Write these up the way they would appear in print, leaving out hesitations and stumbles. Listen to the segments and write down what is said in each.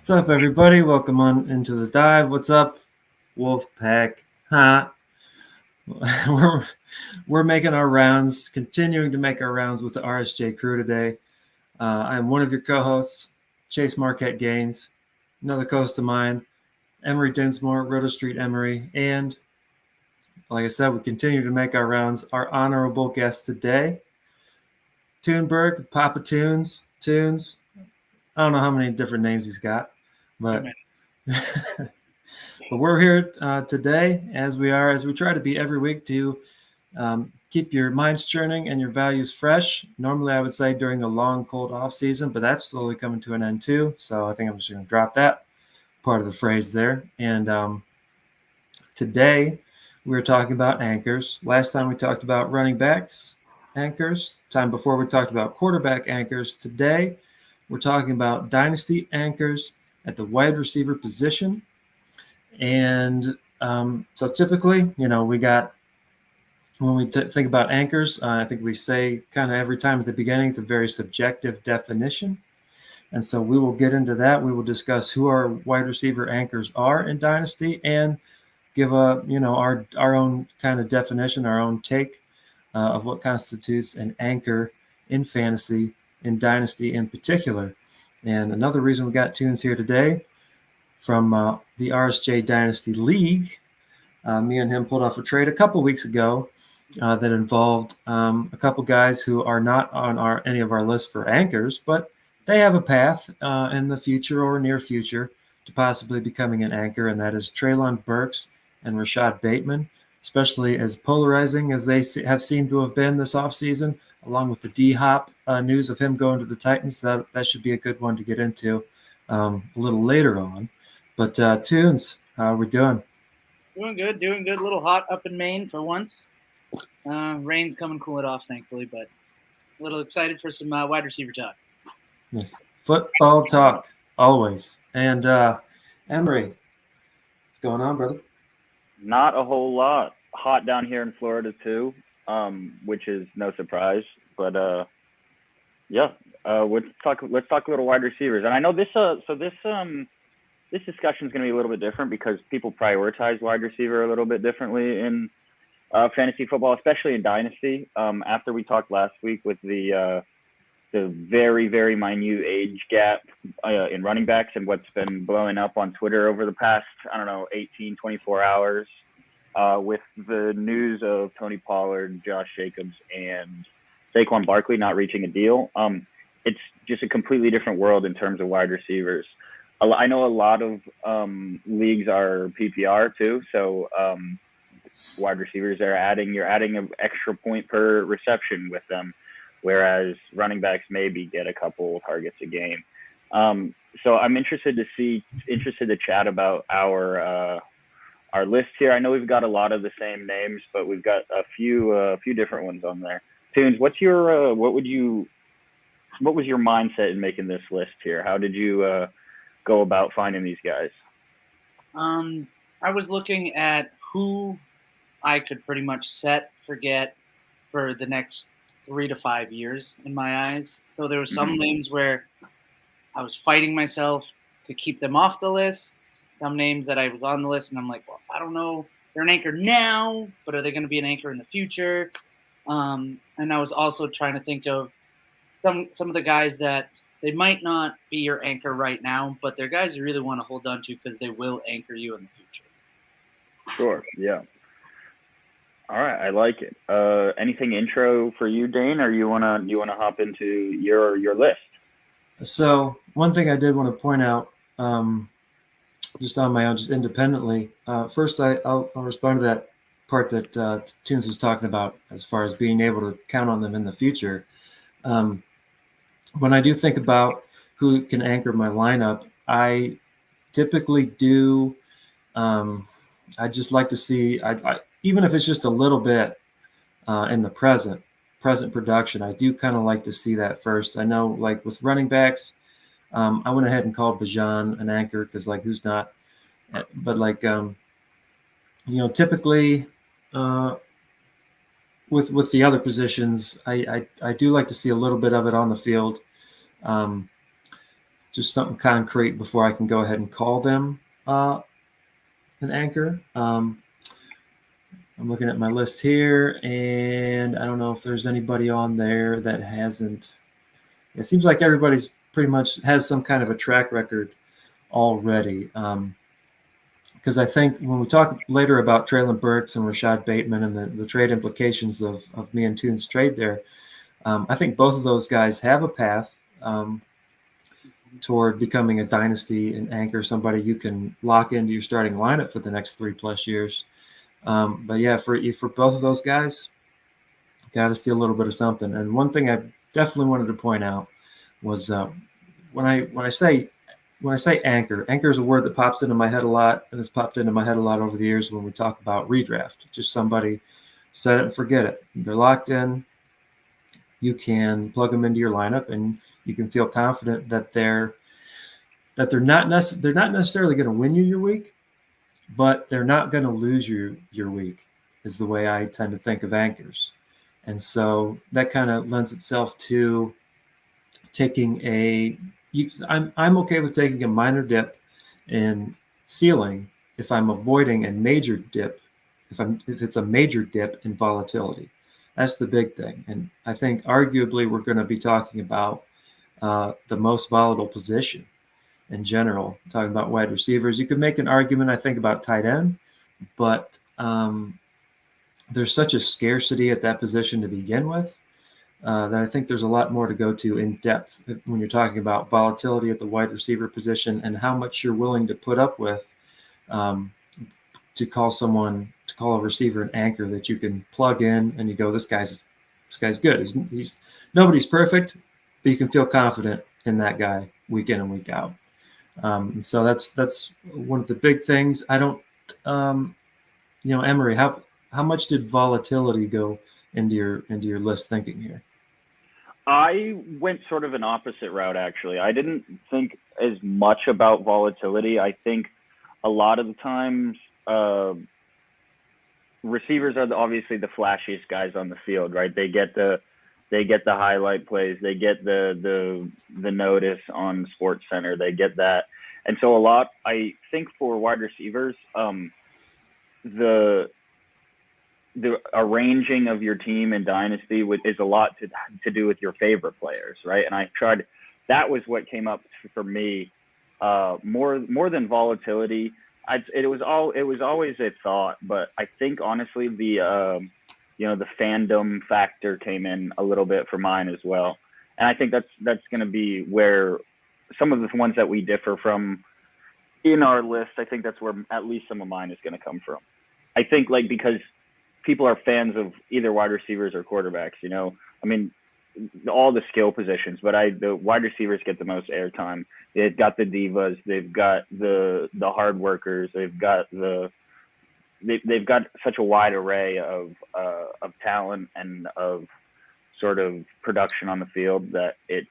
What's up, everybody? Welcome on into the dive. What's up, Wolfpack? Huh? we're making our rounds, continuing to make our rounds with the RSJ crew today. I'm one of your co-hosts, Chase Marquette Gaines. Another co-host of mine, Emery Dinsmore, Roto Street Emery, and like I said, we continue to make our rounds. Our honorable guest today, Tuneberg, PapaTunes, Tunes. I don't know how many different names he's got, but but we're here today as we try to be every week to keep your minds churning and your values fresh. Normally, I would say during a long, cold off season, but that's slowly coming to an end too. So I think I'm just going to drop that part of the phrase there. And today we were talking about anchors. Last time we talked about running backs anchors. Time before we talked about quarterback anchors. Today we're talking about dynasty anchors at the wide receiver position. And so typically, we got, when we think about anchors, I think we say kind of every time at the beginning, it's a very subjective definition. And so we will get into that. We will discuss who our wide receiver anchors are in dynasty and give our own kind of definition, our own take of what constitutes an anchor in fantasy, in dynasty in particular. And another reason we got Tunes here today from the RSJ Dynasty League. Me and him pulled off a trade a couple weeks ago that involved a couple guys who are not on any of our lists for anchors, but they have a path in the future or near future to possibly becoming an anchor, and that is Treylon Burks and Rashod Bateman, especially as polarizing as they have seemed to have been this offseason, along with the D-Hop news of him going to the Titans. That should be a good one to get into a little later on. But Tunes, how are we doing? Doing good. A little hot up in Maine for once. Rain's coming, cool it off, thankfully, but a little excited for some wide receiver talk. Yes, football talk always. And Emery, what's going on, brother? Not a whole lot. Hot down here in Florida too, which is no surprise. But let's talk a little wide receivers. And I know this discussion is going to be a little bit different because people prioritize wide receiver a little bit differently in fantasy football, especially in dynasty. After we talked last week with the very, very minute age gap in running backs and what's been blowing up on Twitter over the past, 18, 24 hours with the news of Tony Pollard, Josh Jacobs, and Saquon Barkley not reaching a deal. It's just a completely different world in terms of wide receivers. I know a lot of leagues are PPR too, so wide receivers you're adding an extra point per reception with them, whereas running backs maybe get a couple targets a game. So I'm interested to chat about our list here. I know we've got a lot of the same names, but we've got a few different ones on there. Tunes, what was your mindset in making this list here? How did you go about finding these guys? I was looking at who I could pretty much forget for the next 3 to 5 years in my eyes. So there were some names where I was fighting myself to keep them off the list. Some names that I was on the list and I'm like, well, I don't know. They're an anchor now, but are they going to be an anchor in the future? And I was also trying to think of some of the guys that they might not be your anchor right now, but they're guys you really want to hold on to because they will anchor you in the future. Sure. Yeah. All right. I like it. Anything intro for you, Dane, or you wanna hop into your list? So one thing I did want to point out, just on my own, just independently. First, I'll respond to that part that Tunes was talking about as far as being able to count on them in the future. When I do think about who can anchor my lineup, I typically do. I just like to see, even if it's just a little bit in the present production, I do kind of like to see that first. I know, like with running backs, I went ahead and called Bajan an anchor because, like, who's not? But like, typically with the other positions, I do like to see a little bit of it on the field. just something concrete before I can go ahead and call them an anchor. I'm looking at my list here, and I don't know if there's anybody on there that hasn't. It seems like everybody's pretty much has some kind of a track record already. Because I think when we talk later about Treylon Burks and Rashod Bateman and the trade implications of me and Tunes' trade there, I think both of those guys have a path toward becoming a dynasty and anchor, somebody you can lock into your starting lineup for the next 3+ years. But yeah, for both of those guys, got to see a little bit of something. And one thing I definitely wanted to point out was when I say anchor is a word that pops into my head a lot, and it's popped into my head a lot over the years when we talk about redraft. Just somebody set it and forget it. They're locked in. You can plug them into your lineup, and you can feel confident that they're not necessarily going to win you your week, but they're not going to lose you your week, is the way I tend to think of anchors. And so that kind of lends itself to taking I'm okay with taking a minor dip in ceiling if I'm avoiding a major dip, if it's a major dip in volatility. That's the big thing. And I think arguably we're going to be talking about the most volatile position in general, talking about wide receivers. You could make an argument, I think, about tight end, but there's such a scarcity at that position to begin with that I think there's a lot more to go to in depth when you're talking about volatility at the wide receiver position and how much you're willing to put up with to call a receiver an anchor that you can plug in and you go, this guy's good. He's nobody's perfect, but you can feel confident in that guy week in and week out. And so that's one of the big things. I don't, Emery, how much did volatility go into your list thinking here? I went sort of an opposite route, actually. I didn't think as much about volatility. I think a lot of the times receivers are obviously the flashiest guys on the field, right? They get the highlight plays, they get the notice on Sports Center, they get that. And so a lot, I think for wide receivers, the arranging of your team in Dynasty is a lot to do with your favorite players, right? And that was what came up for me more than volatility. It was always a thought, but I think honestly the fandom factor came in a little bit for mine as well. And I think that's going to be where some of the ones that we differ from in our list, I think that's where at least some of mine is going to come from. I think because people are fans of either wide receivers or quarterbacks, I mean, all the skill positions, but the wide receivers get the most airtime. They've got the divas, they've got the hard workers, they've got such a wide array of talent and of sort of production on the field that it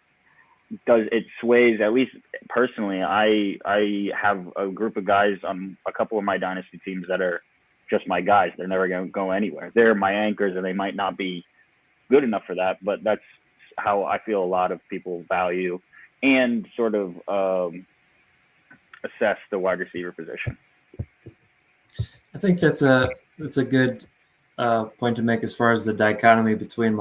sways. At least personally, I have a group of guys on a couple of my dynasty teams that are just my guys. They're never going to go anywhere. They're my anchors, and they might not be good enough for that, but that's how I feel a lot of people value and sort of assess the wide receiver position. I think that's a good point to make as far as the dichotomy between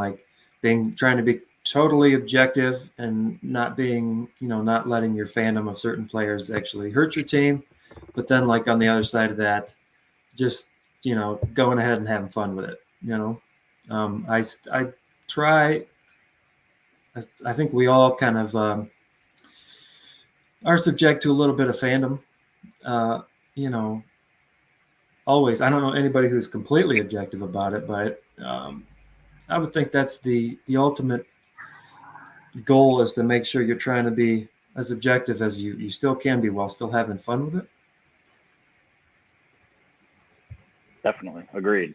trying to be totally objective and not being, not letting your fandom of certain players actually hurt your team, but then on the other side of that, just going ahead and having fun with it. I try. I think we all kind of are subject to a little bit of fandom. Always. I don't know anybody who's completely objective about it, but I would think that's the ultimate goal, is to make sure you're trying to be as objective as you still can be while still having fun with it. Definitely. Agreed.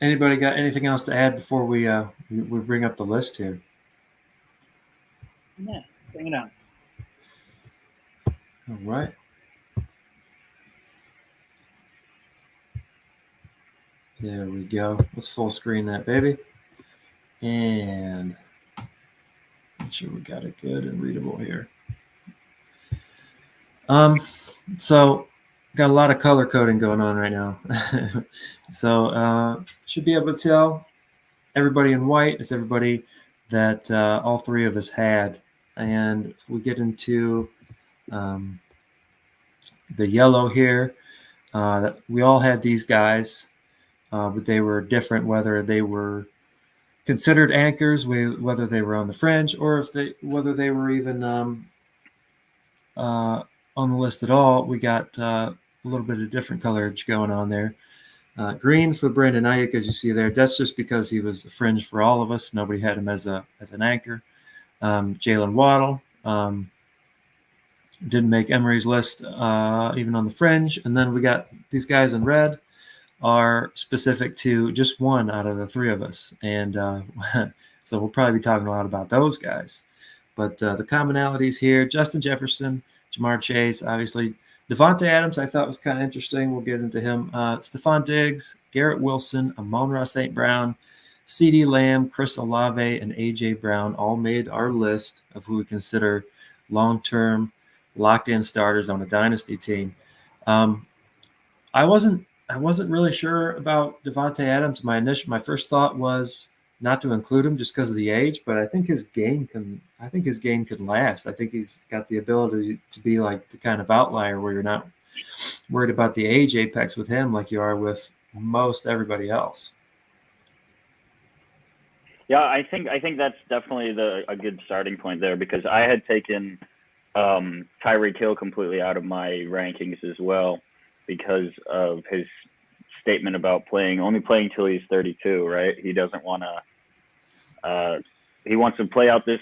Anybody got anything else to add before we bring up the list here? Yeah, bring it on. All right. There we go. Let's full screen that, baby. And Make sure we got it good and readable here. So got a lot of color coding going on right now. So should be able to tell everybody in white is everybody that all three of us had. And if we get into the yellow here, we all had these guys, but they were different, whether they were considered anchors, whether they were on the fringe, or whether they were even on the list at all. We got a little bit of different colorage going on there. Green for Brandon Ayuk, as you see there. That's just because he was a fringe for all of us. Nobody had him as an anchor. Jalen Waddle didn't make Emery's list, even on the fringe. And then we got these guys in red are specific to just one out of the three of us. And so we'll probably be talking a lot about those guys. But the commonalities here, Justin Jefferson, Jamar Chase, obviously. Devontae Adams, I thought was kind of interesting. We'll get into him. Stephon Diggs, Garrett Wilson, Amon-Ra St. Brown, CeeDee Lamb, Chris Olave, and A.J. Brown all made our list of who we consider long-term locked-in starters on a dynasty team. I wasn't really sure about Devontae Adams. My first thought was not to include him just because of the age, but I think his game can last. I think he's got the ability to be like the kind of outlier where you're not worried about the age apex with him like you are with most everybody else. Yeah, I think that's definitely a good starting point there, because I had taken Tyreek Hill completely out of my rankings as well because of his statement about only playing till he's 32, right? He doesn't want to. He wants to play out this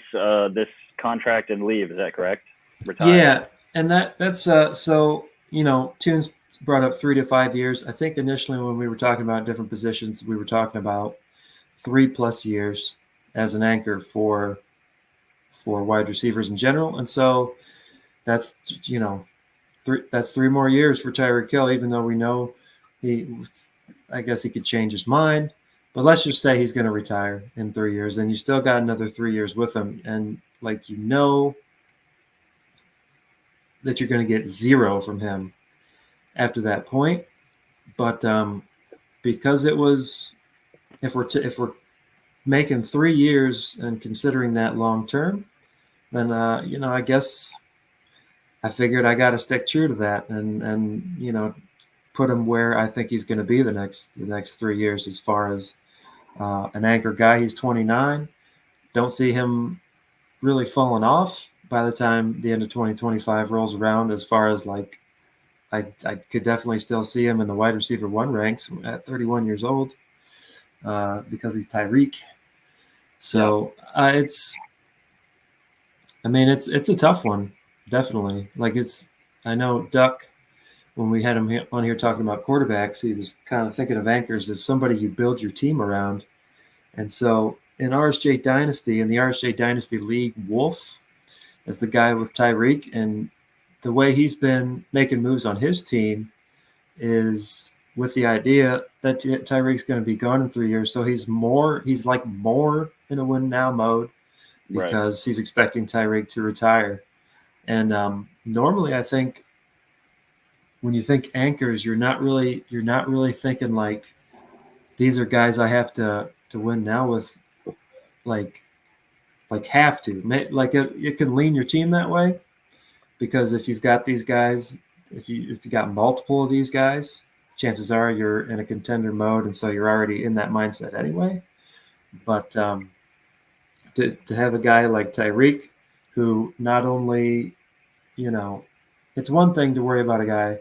contract and leave. Is that correct? Retire. Yeah, and that's so Tunes brought up 3 to 5 years. I think initially when we were talking about different positions, we were talking about 3+ years as an anchor for wide receivers in general, and so that's that's 3 more years for Tyreek Hill, even though we know I guess he could change his mind. But let's just say he's going to retire in 3 years, and you still got another 3 years with him. And that you're going to get 0 from him after that point. But because it was, if we're making 3 years and considering that long term, then I guess I figured I got to stick true to that and put him where I think he's going to be the next 3 years as far as an anchor guy. He's 29. Don't see him really falling off by the time the end of 2025 rolls around, as far as like I could definitely still see him in the wide receiver 1 ranks at 31 years old because he's Tyreek. So it's a tough one, definitely. I know Duck, when we had him on here talking about quarterbacks, he was kind of thinking of anchors as somebody you build your team around. And so in RSJ Dynasty, in the RSJ Dynasty League, Wolf is the guy with Tyreek. And the way he's been making moves on his team is with the idea that Tyreek's going to be gone in 3 years. So he's more in a win now mode because he's expecting Tyreek to retire. And normally I think when you think anchors, you're not really thinking like these are guys I have to win now with, like have to. Like it could lean your team that way, because if you've got these guys, if you got multiple of these guys, chances are you're in a contender mode, and so you're already in that mindset anyway. But to have a guy like Tyreek, who not only, it's one thing to worry about a guy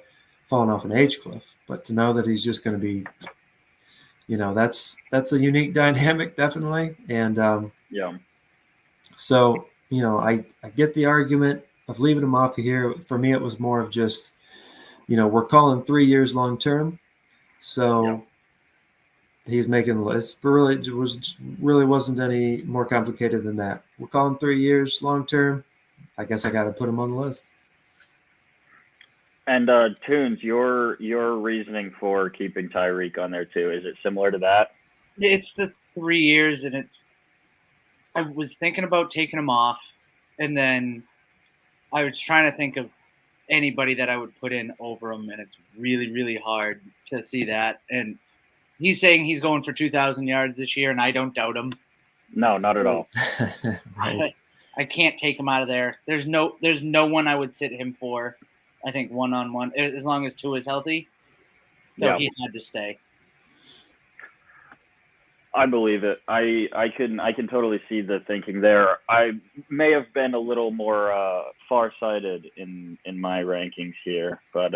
falling off an age cliff, but to know that he's just going to be, that's a unique dynamic, definitely. And so I get the argument of leaving him off of here. For me, it was more of just, we're calling 3 years long term, so he's making the list. But really wasn't any more complicated than that. We're calling 3 years long term. I guess I got to put him on the list. And Tunes, your reasoning for keeping Tyreek on there too, is it similar to that? It's the 3 years, and I was thinking about taking him off, and then I was trying to think of anybody that I would put in over him, and it's really, really hard to see that. And he's saying he's going for 2,000 yards this year, and I don't doubt him. No, not at all. Right. I can't take him out of there. There's no one I would sit him for. I think 1-on-1, as long as Tua is healthy. So Yeah. he had to stay. I believe it. I can totally see the thinking there. I may have been a little more far-sighted in my rankings here, but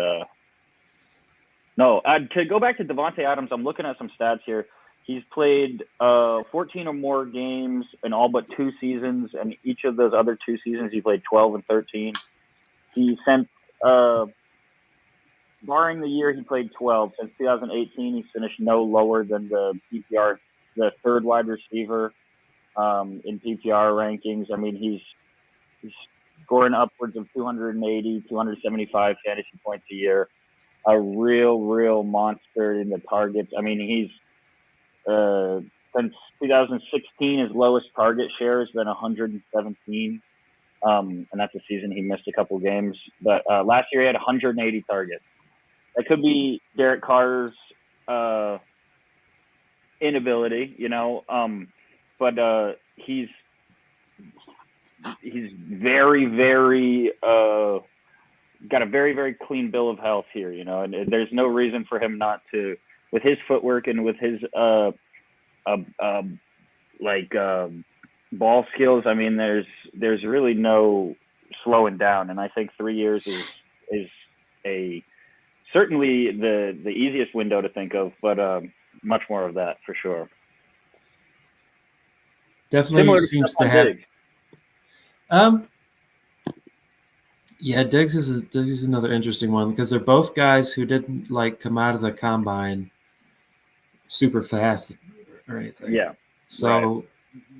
no. To go back to Davante Adams, I'm looking at some stats here. He's played 14 or more games in all but 2 seasons, and each of those other 2 seasons he played 12 and 13. He sent, barring the year he played 12, since 2018 he's finished no lower than the PPR, the third wide receiver in PPR rankings. I mean, he's scoring upwards of 280, 275 fantasy points a year. A real monster in the targets. I mean, he's since 2016, his lowest target share has been 117, and that's a season he missed a couple games. But last year he had 180 targets. That could be Derek Carr's inability, but he's very got a very clean bill of health here, and there's no reason for him not to, with his footwork and with his ball skills. I mean, there's really no slowing down, and I think 3 years is a certainly the easiest window to think of, but much more of that for sure. Definitely seems to have. Yeah, Diggs is another interesting one because they're both guys who didn't come out of the combine super fast or anything. Yeah. So,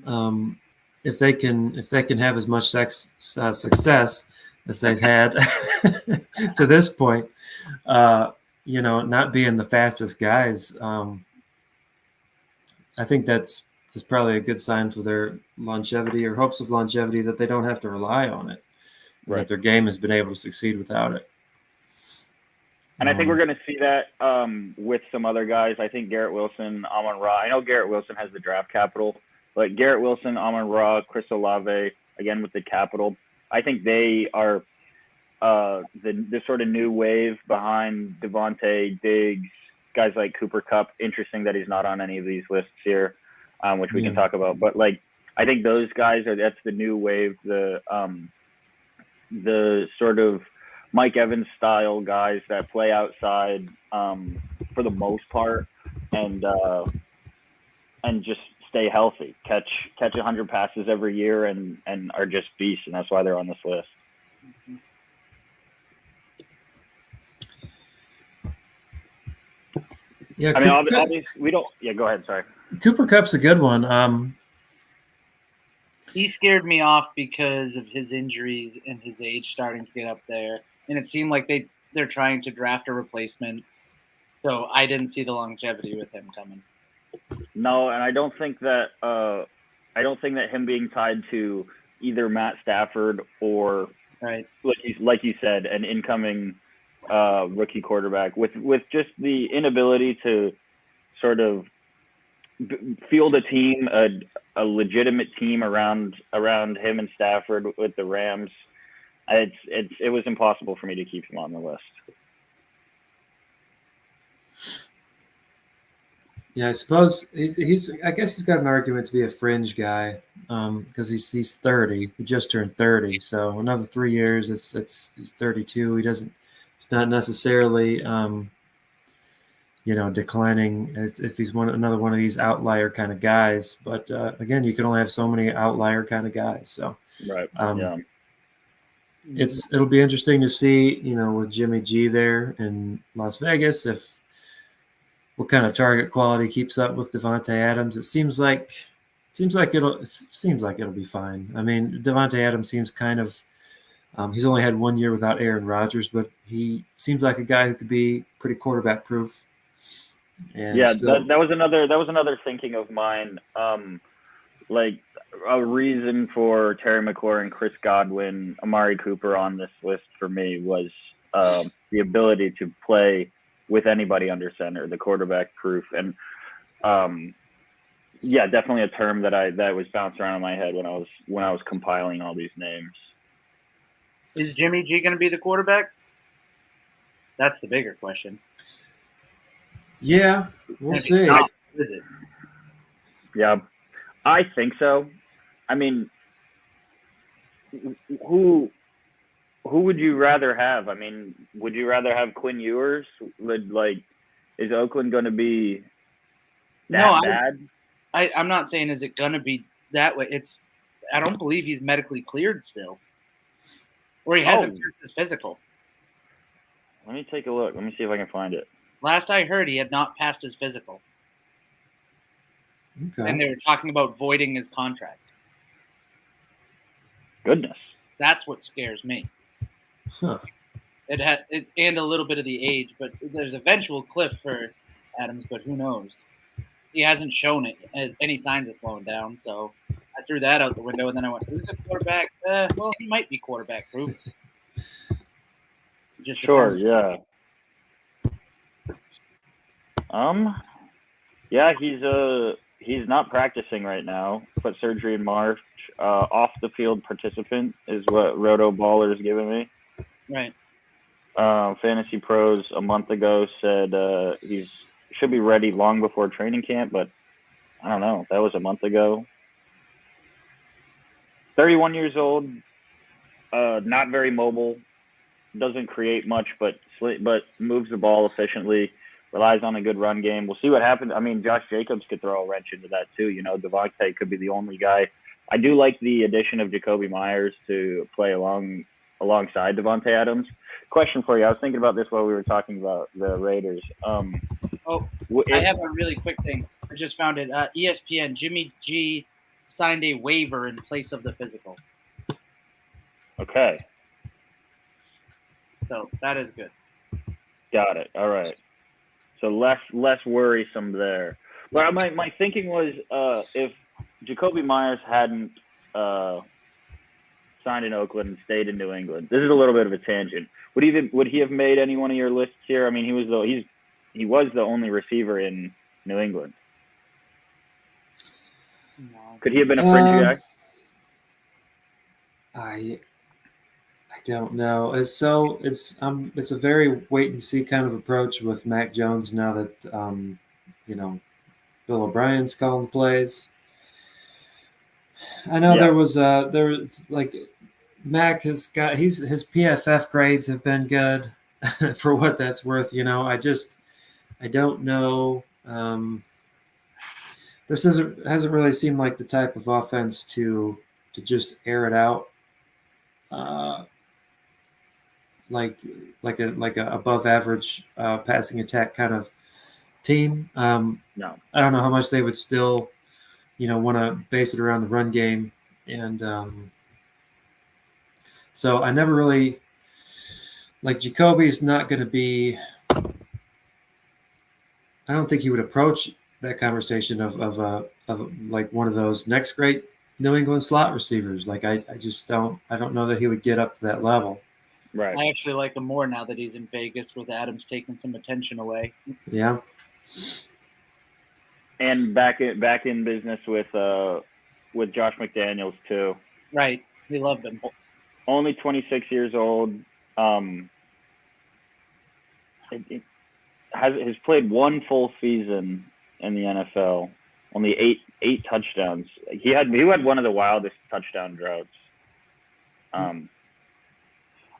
right. If they can have as much success as they've had to this point, not being the fastest guys, I think that's probably a good sign for their longevity or hopes of longevity, that they don't have to rely on it. Right. That their game has been able to succeed without it. And I think we're going to see that with some other guys. I think Garrett Wilson, Amon-Ra. I know Garrett Wilson has the draft capital, but Garrett Wilson, Amon-Ra, Chris Olave, again with the capital, I think they are the sort of new wave behind Devontae, Diggs, guys like Cooper Kupp. Interesting that he's not on any of these lists here, which we can talk about. But I think those guys that's the new wave. The sort of Mike Evans style guys that play outside for the most part and just stay healthy, catch 100 passes every year and are just beasts, and that's why they're on this list. Yeah, I mean, obviously we don't. Yeah, go ahead. Sorry. Cooper Kupp's a good one. He scared me off because of his injuries and his age starting to get up there. And it seemed like they're trying to draft a replacement. So I didn't see the longevity with him coming. No, and I don't think that him being tied to either Matt Stafford or right, like you said, an incoming rookie quarterback with just the inability to sort of field a team, a legitimate team around him and Stafford with the Rams. It was impossible for me to keep him on the list. Yeah, I suppose I guess he's got an argument to be a fringe guy because he's 30. He just turned 30, so another 3 years, he's 32. It's not necessarily declining if he's another one of these outlier kind of guys. But again, you can only have so many outlier kind of guys. So right, it'll be interesting to see, with Jimmy G there in Las Vegas, what kind of target quality keeps up with Davante Adams. It seems like it'll be fine. I mean, Davante Adams seems kind of he's only had 1 year without Aaron Rodgers, but he seems like a guy who could be pretty quarterback proof. And that was another thinking of mine. like a reason for Terry McLaurin, Chris Godwin, Amari Cooper on this list for me was the ability to play with anybody under center, the quarterback proof, and yeah, definitely a term that was bounced around in my head when I was compiling all these names. Is Jimmy G going to be the quarterback? That's the bigger question. Yeah, we'll And if see. he's not, is it? Yeah, I think so. I mean, who would you rather have? I mean, would you rather have Quinn Ewers? Is Oakland going to be that bad? I'm not saying is it going to be that way. I don't believe he's medically cleared still, or he hasn't passed his physical. Let me take a look. Let me see if I can find it. Last I heard, he had not passed his physical. Okay. And they were talking about voiding his contract. Goodness. That's what scares me. Huh. And a little bit of the age, but there's eventual cliff for Adams, but who knows? He hasn't shown it as any signs of slowing down, so I threw that out the window, and then I went, who's the quarterback? Well, he might be quarterback proof. Just sure, depends. yeah. Yeah, he's not practicing right now. Foot surgery in March. Off the field participant is what Roto Baller is giving me. Right. Fantasy Pros a month ago said he's should be ready long before training camp, but I don't know. That was a month ago. 31 years old, not very mobile, doesn't create much, but moves the ball efficiently, relies on a good run game. We'll see what happens. I mean, Josh Jacobs could throw a wrench into that too. You know, Devontae could be the only guy. I do like the addition of Jacoby Myers to play alongside Devontae Adams. Question for you. I was thinking about this while we were talking about the Raiders. I have a really quick thing. I just found it. ESPN, Jimmy G signed a waiver in place of the physical. Okay. So that is good. Got it. All right. So less worrisome there. But my thinking was if Jacoby Myers hadn't signed in Oakland and stayed in New England. This is a little bit of a tangent. Would he have made any one of your lists here? I mean, he was the only receiver in New England. No. Could he have been a fringe guy? I don't know. It's a very wait and see kind of approach with Mac Jones now that Bill O'Brien's calling the plays. I know there was like Mac has got his PFF grades have been good for what that's worth. You know, I don't know. This hasn't really seemed like the type of offense to just air it out, like a above average passing attack kind of team. No, I don't know how much they would still, want to base it around the run game, and so I never really like Jacoby's not going to be. I don't think he would approach that conversation of like one of those next great New England slot receivers. Like I don't know that he would get up to that level. Right. I actually like him more now that he's in Vegas with Adams taking some attention away. Yeah. And back in business with Josh McDaniels too. Right. We loved him. Only 26 years old. Has played one full season in the NFL. Only eight touchdowns. He had one of the wildest touchdown droughts.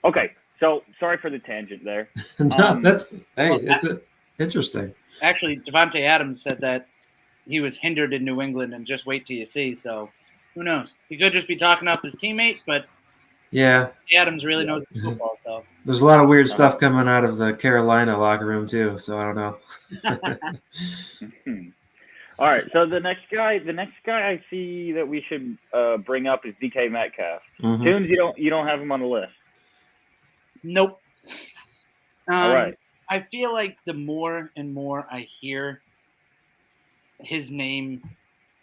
Okay, so sorry for the tangent there. No, it's interesting. Actually, Devontae Adams said that he was hindered in New England, and just wait till you see. So who knows? He could just be talking up his teammate, but yeah, Adams really knows his football. So there's a lot of weird stuff coming out of the Carolina locker room too. So I don't know. All right, so the next guy I see that we should bring up is DK Metcalf. Mm-hmm. Tunes, you don't have him on the list. Nope. All right. I feel like the more and more I hear his name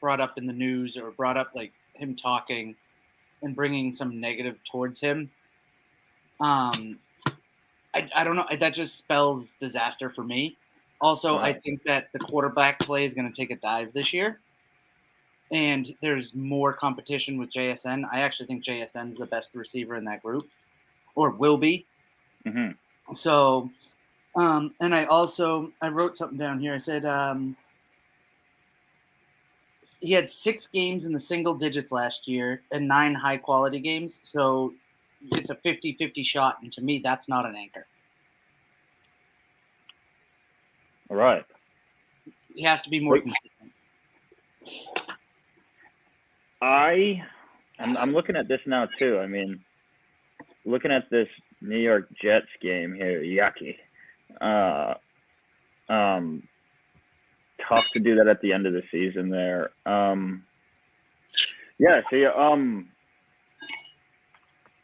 brought up in the news or brought up like him talking and bringing some negative towards him. I don't know. That just spells disaster for me. Also, I think that the quarterback play is going to take a dive this year. And there's more competition with JSN. I actually think JSN is the best receiver in that group, or will be. Mm-hmm. So, and I wrote something down here. I said he had 6 games in the single digits last year and 9 high-quality games. So it's a 50-50 shot, and to me, that's not an anchor. All right. He has to be more consistent. I'm looking at this now too. I mean, looking at this New York Jets game here, yucky. Tough to do that at the end of the season there. Yeah. So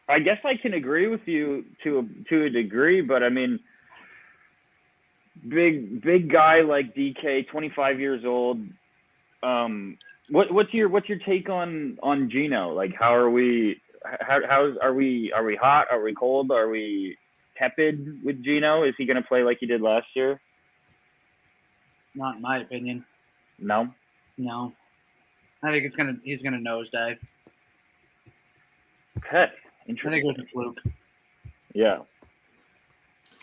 I guess I can agree with you to a degree, but I mean, big guy like DK, 25 years old. What's your take on Geno? Like, how are we? Are we hot? Are we cold? Are we tepid with Geno? Is he going to play like he did last year? Not in my opinion. No. I think he's gonna nosedive. Okay. I think it was a fluke. Yeah.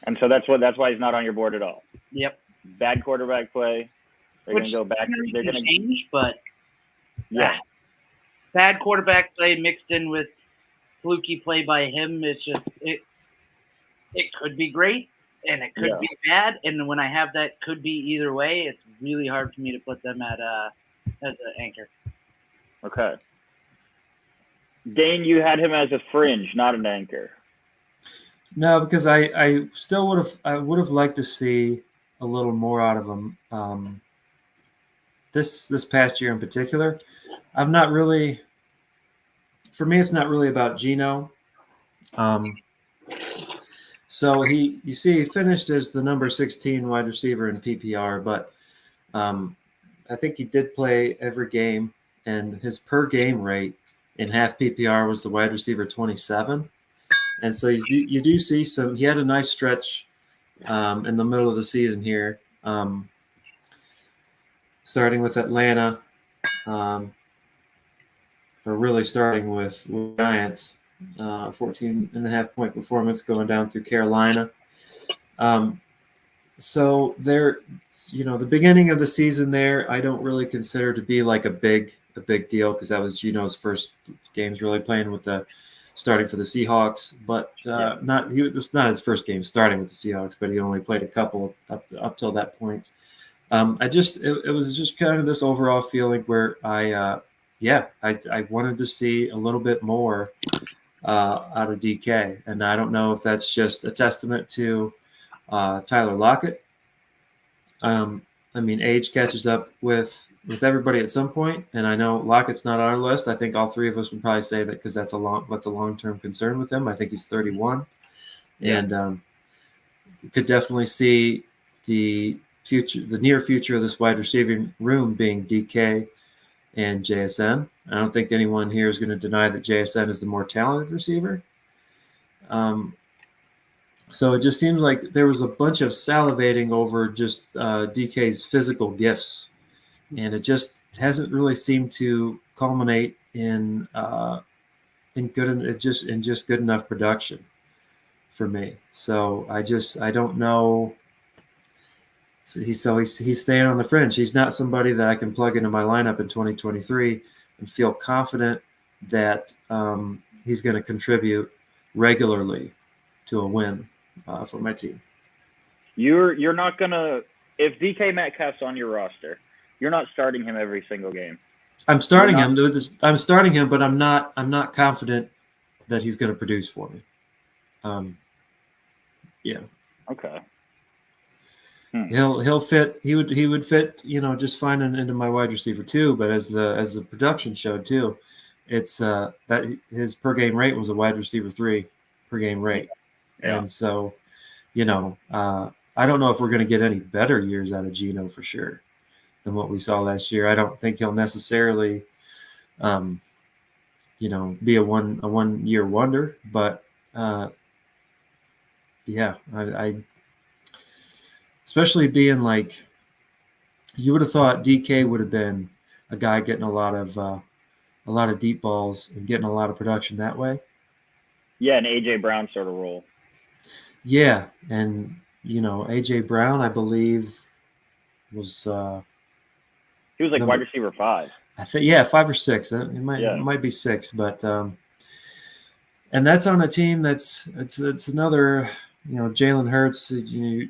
And so that's why he's not on your board at all. Yep. Bad quarterback play. They're going to go back. They're going to change, but yeah. Bad quarterback play mixed in with fluky play by him. It's just it could be great and it could be bad. And when I have that could be either way, it's really hard for me to put them at as an anchor. Okay. Dane, you had him as a fringe, not an anchor. No, because I still would have liked to see a little more out of him. This past year in particular, I'm not really. For me, it's not really about Geno. So he finished as the number 16 wide receiver in PPR, but I think he did play every game, and his per game rate in half PPR was the wide receiver 27. And so you do see some. He had a nice stretch in the middle of the season here, starting with Atlanta, or really starting with Giants, 14.5-point performance going down through Carolina. So there, the beginning of the season there, I don't really consider to be like a big deal because that was Geno's first games really playing with starting for the Seahawks, but it's not his first game starting with the Seahawks, but he only played a couple up till that point. It was just kind of this overall feeling where I wanted to see a little bit more out of DK, and I don't know if that's just a testament to Tyler Lockett. I mean, age catches up with everybody at some point, and I know Lockett's not on our list. I think all three of us would probably say that because that's a long-term concern with him. I think he's 31, and could definitely see the near future of this wide receiving room being DK and JSN. I don't think anyone here is going to deny that JSN is the more talented receiver. So it just seems like there was a bunch of salivating over just DK's physical gifts, and it just hasn't really seemed to culminate in just good enough production for me. So I don't know. He's staying on the fringe. He's not somebody that I can plug into my lineup in 2023 and feel confident that he's going to contribute regularly to a win for my team. You're not gonna, if DK Metcalf's on your roster, you're not starting him every single game. I'm starting him, but I'm not confident that he's going to produce for me. Yeah. Okay. He'll fit. He would fit. Just fine into my wide receiver too. But as the production showed too, it's that his per game rate was a wide receiver 3 per game rate, and so I don't know if we're going to get any better years out of Geno for sure. than what we saw last year. I don't think he'll necessarily, be a 1 year wonder, but I especially being like, you would have thought DK would have been a guy getting a lot of deep balls and getting a lot of production that way. Yeah, an AJ Brown sort of role. Yeah, and AJ Brown, I believe, was he was like wide receiver 5. I think 5 or 6. It might be 6, but and that's on a team it's another Jalen Hurts. You're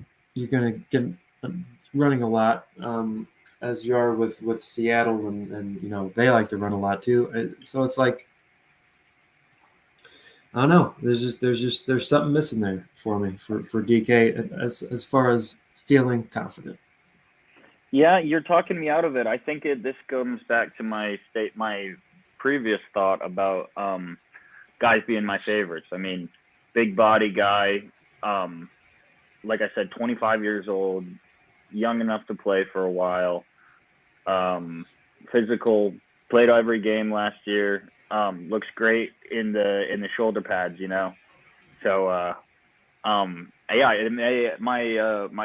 going to get running a lot, as you are with Seattle, and they like to run a lot too. So it's like, I don't know. There's something missing there for me for DK as far as feeling confident. Yeah, you're talking me out of it. I think this comes back to my previous thought about guys being my favorites. I mean, big body guy, like I said, 25 years old, young enough to play for a while, physical, played every game last year, looks great in the shoulder pads, So, my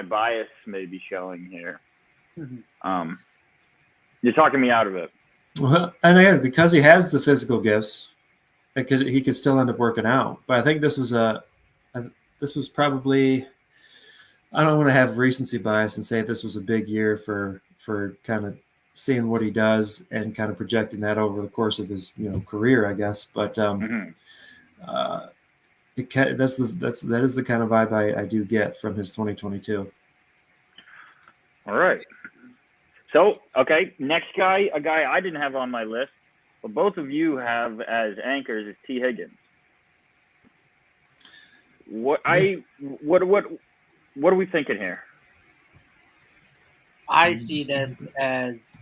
bias may be showing here. Mm-hmm. You're talking me out of it. Well, and again, because he has the physical gifts, he could still end up working out. But I think this was probably, I don't want to have recency bias and say this was a big year for kind of seeing what he does and kind of projecting that over the course of his career, I guess. But that is the kind of vibe I do get from his 2022. All right. So, okay, next guy, a guy I didn't have on my list, but both of you have as anchors is T. Higgins. What are we thinking here? I see this as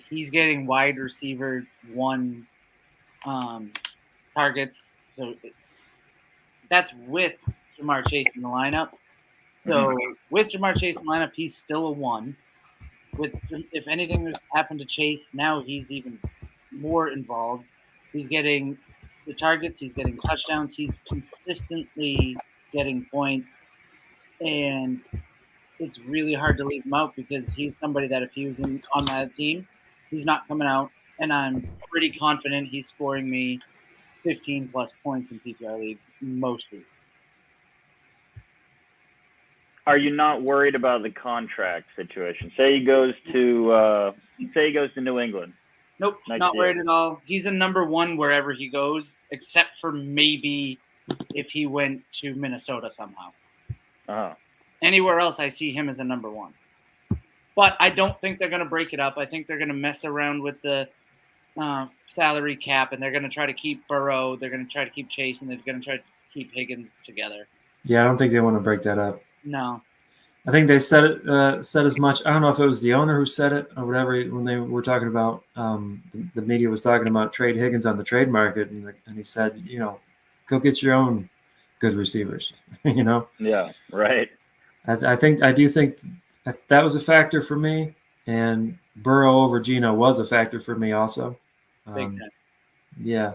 he's getting wide receiver 1 targets. So that's with Jamar Chase in the lineup. So with Jamar Chase in the lineup, he's still a 1. If anything has happened to Chase, now he's even more involved. He's getting the targets. He's getting touchdowns. He's consistently getting points. And it's really hard to leave him out because he's somebody that if he was on that team, he's not coming out. And I'm pretty confident he's scoring me 15-plus points in PPR leagues most weeks. Are you not worried about the contract situation? Say he goes to New England. Nope, not worried at all. He's a number 1 wherever he goes, except for maybe if he went to Minnesota somehow. Uh-huh. Anywhere else, I see him as a number 1. But I don't think they're going to break it up. I think they're going to mess around with the salary cap, and they're going to try to keep Burrow. They're going to try to keep Chase, and they're going to try to keep Higgins together. Yeah, I don't think they want to break that up. No. I think they said as much. I don't know if it was the owner who said it or whatever when they were talking about the media was talking about trade Higgins on the trade market, and he said, go get your own good receivers. Yeah, right. I do think that was a factor for me, and Burrow over Geno was a factor for me also. Yeah.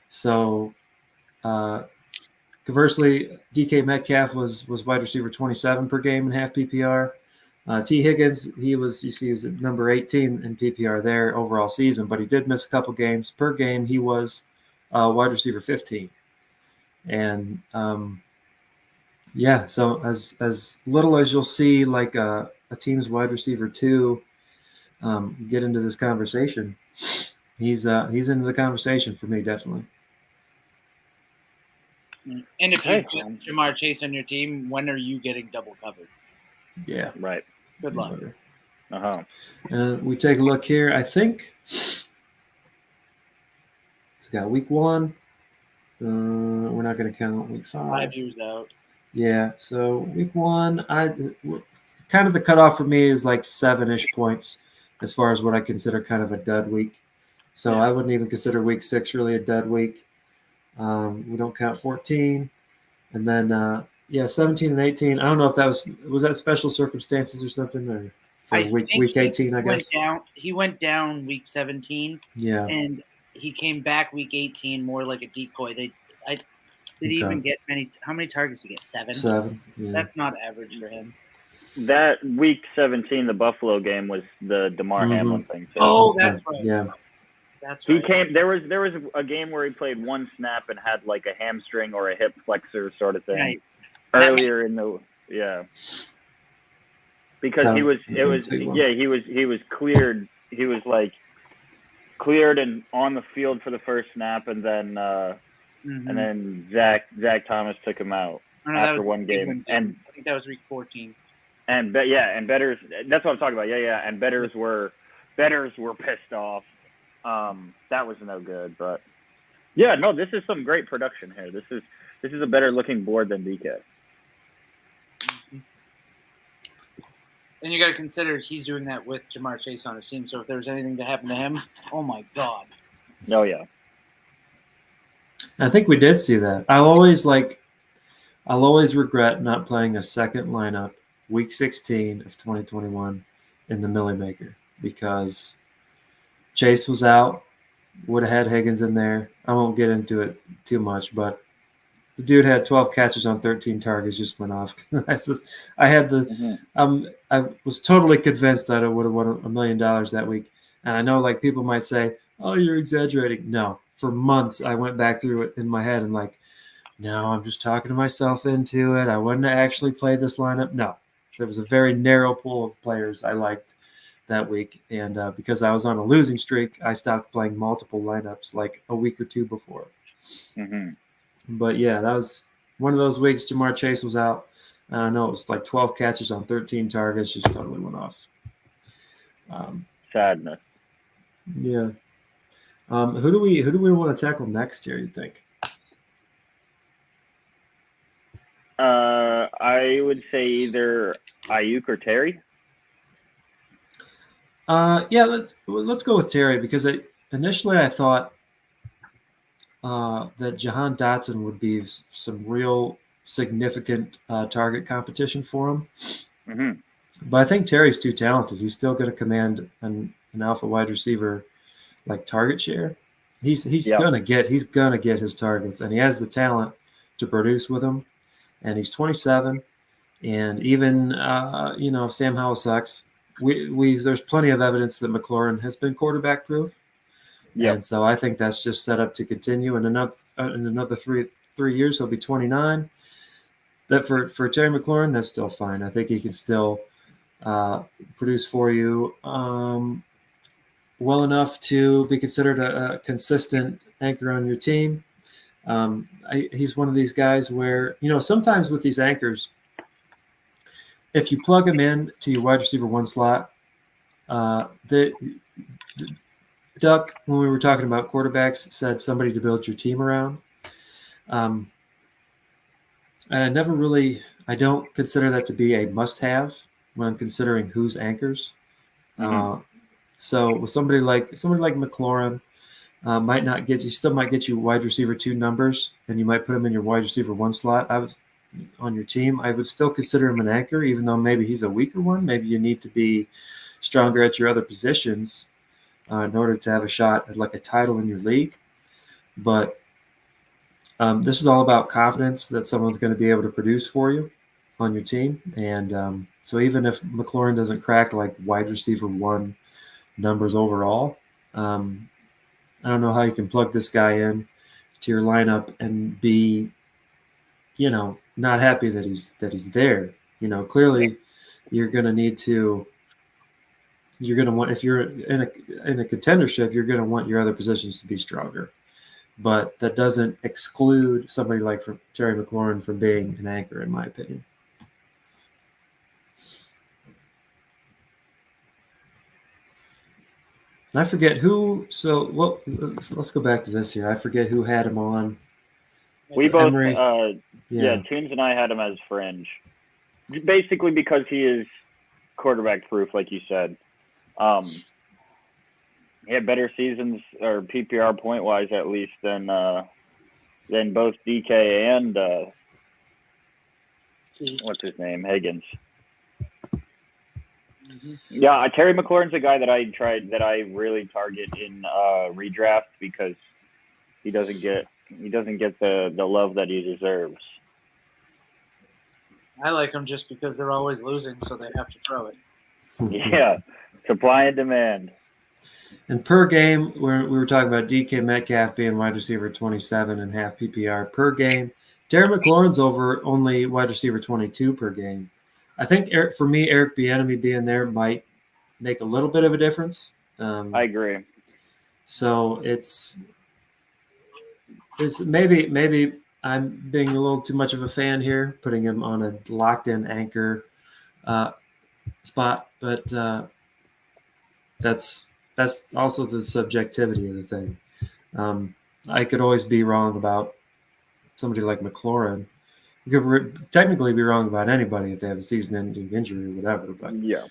So, conversely, DK Metcalf was wide receiver 27 per game in half PPR. T. Higgins, he was at number 18 in PPR there overall season, but he did miss a couple games. Per game, he was wide receiver 15. And so as little as you'll see like a team's wide receiver 2 get into this conversation, he's into the conversation for me, definitely. And if you get Jamar Chase on your team, when are you getting double covered? Yeah. Right. Good luck. We take a look here. I think it's got week 1. We're not going to count week 5. 5 years out. Yeah. So week 1, kind of the cutoff for me is like 7-ish points as far as what I consider kind of a dud week. So I wouldn't even consider week 6 really a dud week. We don't count 14, and then 17 and 18. I don't know if that was that special circumstances or something, or I week think he 18, I guess. He went down week 17, Yeah. and he came back week 18 more like a decoy. Did he even get how many targets did he get? 7? 7. Yeah. That's not average for him. That week 17, the Buffalo game was the DeMar Hamlin thing. So. Oh, that's right. Yeah. That's he right. came. There was a game where he played one snap and had like a hamstring or a hip flexor sort of thing earlier in the because he was cleared. He was like cleared and on the field for the first snap, and then Zach Thomas took him out after one game, and I think that was week 14. And bettors. That's what I'm talking about. Yeah. And bettors were pissed off. That was no good, but yeah, no, this is some great production here. This is a better looking board than DK. And you got to consider he's doing that with Jamar Chase on his team. So if there was anything to happen to him, oh my God. Oh yeah. I think we did see that. I'll always regret not playing a second lineup week 16 of 2021 in the Millie Maker because Chase was out, would have had Higgins in there. I won't get into it too much, but the dude had 12 catches on 13 targets, just went off. I was totally convinced that I would have won $1 million that week. And I know like people might say, oh, you're exaggerating. No, for months I went back through it in my head and like, no, I'm just talking to myself into it. I wouldn't have actually played this lineup. No, there was a very narrow pool of players I liked that week. And because I was on a losing streak, I stopped playing multiple lineups like a week or two before. Mm-hmm. But yeah, that was one of those weeks Jamar Chase was out. I know it was like 12 catches on 13 targets, just totally went off. Sadness. Yeah. Who do we want to tackle next here, you think? I would say either Ayuk or Terry. Yeah, let's go with Terry because initially I thought that Jahan Dotson would be some real significant target competition for him. Mm-hmm. But I think Terry's too talented. He's still going to command an alpha wide receiver like target share. He's gonna get his targets, and he has the talent to produce with them. And he's 27, and even if Sam Howell sucks, there's plenty of evidence that McLaurin has been quarterback proof. Yep. And so I think that's just set up to continue. And in another three years, he'll be 29. That for Terry McLaurin, that's still fine. I think he can still produce for you well enough to be considered a consistent anchor on your team. He's one of these guys where, sometimes with these anchors, if you plug him in to your wide receiver one slot, the Duck, when we were talking about quarterbacks, said somebody to build your team around. And I don't consider that to be a must-have when I'm considering who's anchors. Mm-hmm. So with somebody like McLaurin, still might get you wide receiver 2 numbers, and you might put him in your wide receiver 1 slot. On your team, I would still consider him an anchor, even though maybe he's a weaker one. Maybe you need to be stronger at your other positions in order to have a shot at like a title in your league. But this is all about confidence that someone's going to be able to produce for you on your team. And so even if McLaurin doesn't crack like wide receiver 1 numbers overall, I don't know how you can plug this guy in to your lineup and be, not happy that he's there. Clearly you're going to need to. You're going to want, if you're in a contendership, you're going to want your other positions to be stronger. But that doesn't exclude somebody like Terry McLaurin from being an anchor, in my opinion. And I forget who. So, let's go back to this here. I forget who had him on. We both, Tunes and I had him as fringe, basically because he is quarterback proof, like you said. He had better seasons or PPR point wise, at least than both DK and what's his name, Higgins. Yeah, Terry McLaurin's a guy that I really target in redraft because he doesn't get the love that he deserves. I like him just because they're always losing, so they have to throw it. Yeah, supply and demand. And per game, we were talking about DK Metcalf being wide receiver 27 and half PPR per game. Terry McLaurin's over only wide receiver 22 per game. I think for me, Eric Bieniemy being there might make a little bit of a difference. I agree. So it's maybe I'm being a little too much of a fan here, putting him on a locked-in anchor spot, but that's also the subjectivity of the thing. I could always be wrong about somebody like McLaurin. You could technically be wrong about anybody if they have a season-ending injury or whatever. But yeah,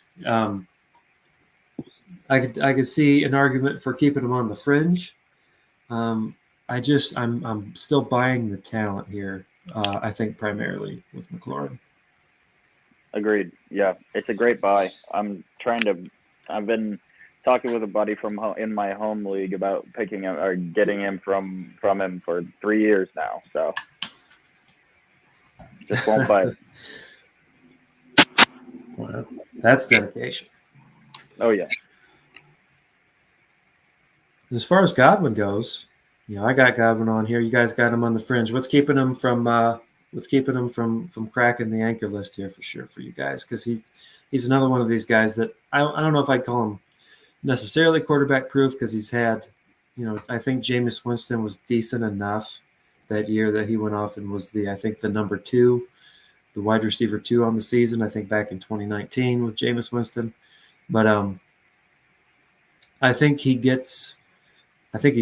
I could see an argument for keeping him on the fringe. I'm still buying the talent here. I think primarily with McLaurin. Agreed. Yeah, it's a great buy. I've been talking with a buddy in my home league about picking him or getting him from him for 3 years now. So just won't bite. Well, that's dedication. Oh yeah. As far as Godwin goes, I got Godwin on here. You guys got him on the fringe. What's keeping him from cracking the anchor list here for sure for you guys? Because he's another one of these guys that I don't know if I'd call him necessarily quarterback proof because he's had, I think Jameis Winston was decent enough that year that he went off and was the number 2, the wide receiver 2 on the season. I think back in 2019 with Jameis Winston, but I think he's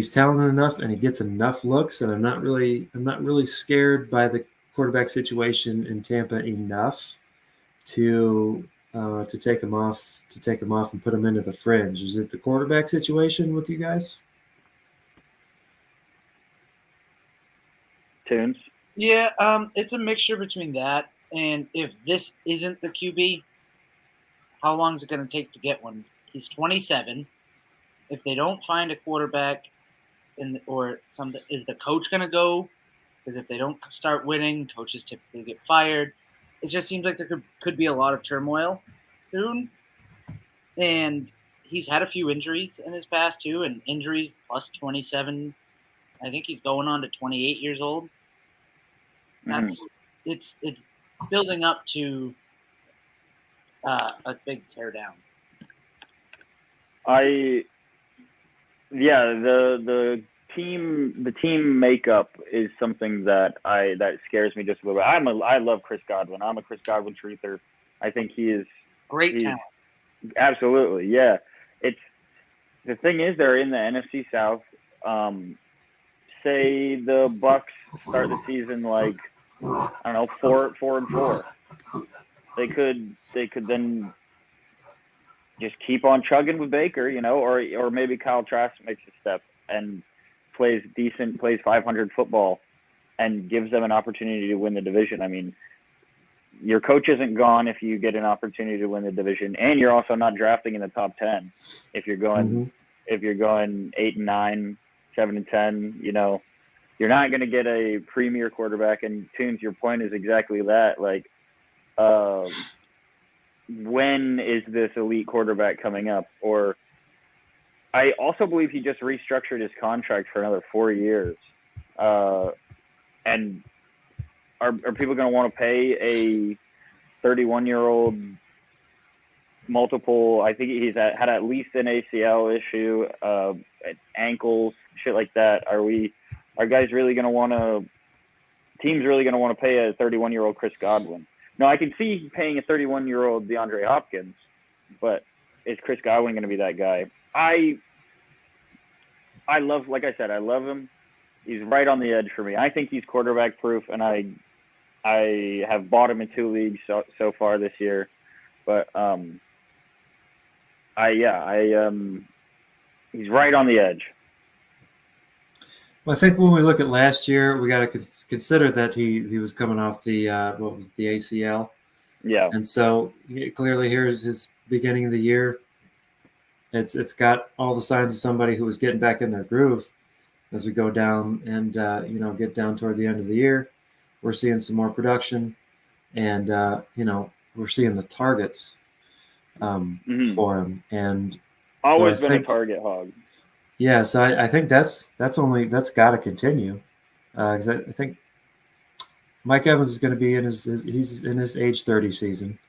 talented enough and he gets enough looks, and I'm not really scared by the quarterback situation in Tampa enough to take him off and put him into the fringe. Is it the quarterback situation with you guys? Tunes? Yeah, it's a mixture between that and if this isn't the QB, how long is it going to take to get one? He's 27. If they don't find a quarterback, is the coach going to go? Because if they don't start winning, coaches typically get fired. It just seems like there could be a lot of turmoil soon. And he's had a few injuries in his past too, and injuries plus 27. I think he's going on to 28 years old. It's building up to a big teardown. The team makeup is something that scares me just a little bit. I love Chris Godwin. I'm a Chris Godwin truther. I think he is great talent. Absolutely, yeah. It's the thing is they're in the NFC South. Say the Bucks start the season like 4-4. They could then just keep on chugging with Baker, or maybe Kyle Trask makes a step and plays 500 football and gives them an opportunity to win the division. I mean, your coach isn't gone if you get an opportunity to win the division, and you're also not drafting in the top 10 if you're going 8-9, 7-10. You're not going to get a premier quarterback. And Tunes, your point is exactly that. Like, when is this elite quarterback coming up? Or I also believe he just restructured his contract for another 4 years. And are people going to want to pay a 31-year-old multiple? I think he's had at least an ACL issue, ankles, shit like that. Are guys really going to want to? Teams really going to want to pay a 31-year-old Chris Godwin? No, I can see paying a 31-year-old DeAndre Hopkins, but is Chris Godwin going to be that guy? I love, like I said, I love him. He's right on the edge for me. I think he's quarterback proof, and I have bought him in 2 leagues so far this year. But he's right on the edge. Well, I think when we look at last year, we got to consider that he was coming off the ACL. Yeah. And so clearly here's his beginning of the year. It's got all the signs of somebody who was getting back in their groove. As we go down and get down toward the end of the year, we're seeing some more production, and we're seeing the targets for him. And always been a target hog. Yeah, so I think that's got to continue, because I think Mike Evans is going to be he's in his age 30 season,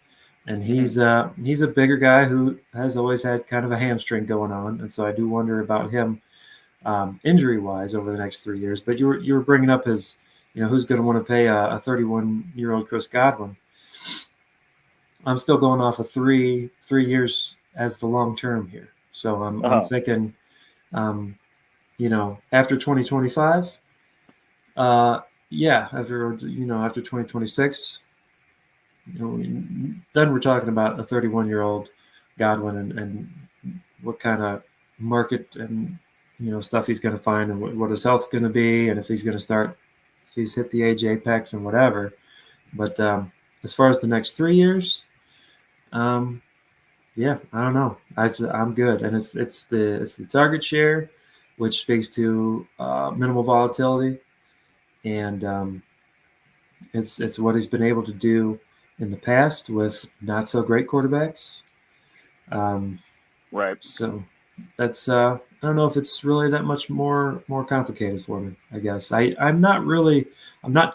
and he's a bigger guy who has always had kind of a hamstring going on, and so I do wonder about him injury wise over the next 3 years. But you were bringing up his, who's going to want to pay a 31-year-old Chris Godwin. I'm still going off of 3 years as the long term here, so I'm thinking. After 2025, after 2026, then we're talking about a 31-year-old Godwin and what kind of market and, stuff he's going to find, and what his health's going to be, and if he's going to start, if he's hit the age apex and whatever. But as far as the next 3 years, yeah, I don't know. I'm good, and it's the target share, which speaks to minimal volatility, and it's what he's been able to do in the past with not so great quarterbacks. Right. So that's I don't know if it's really that much more complicated for me. I guess I'm not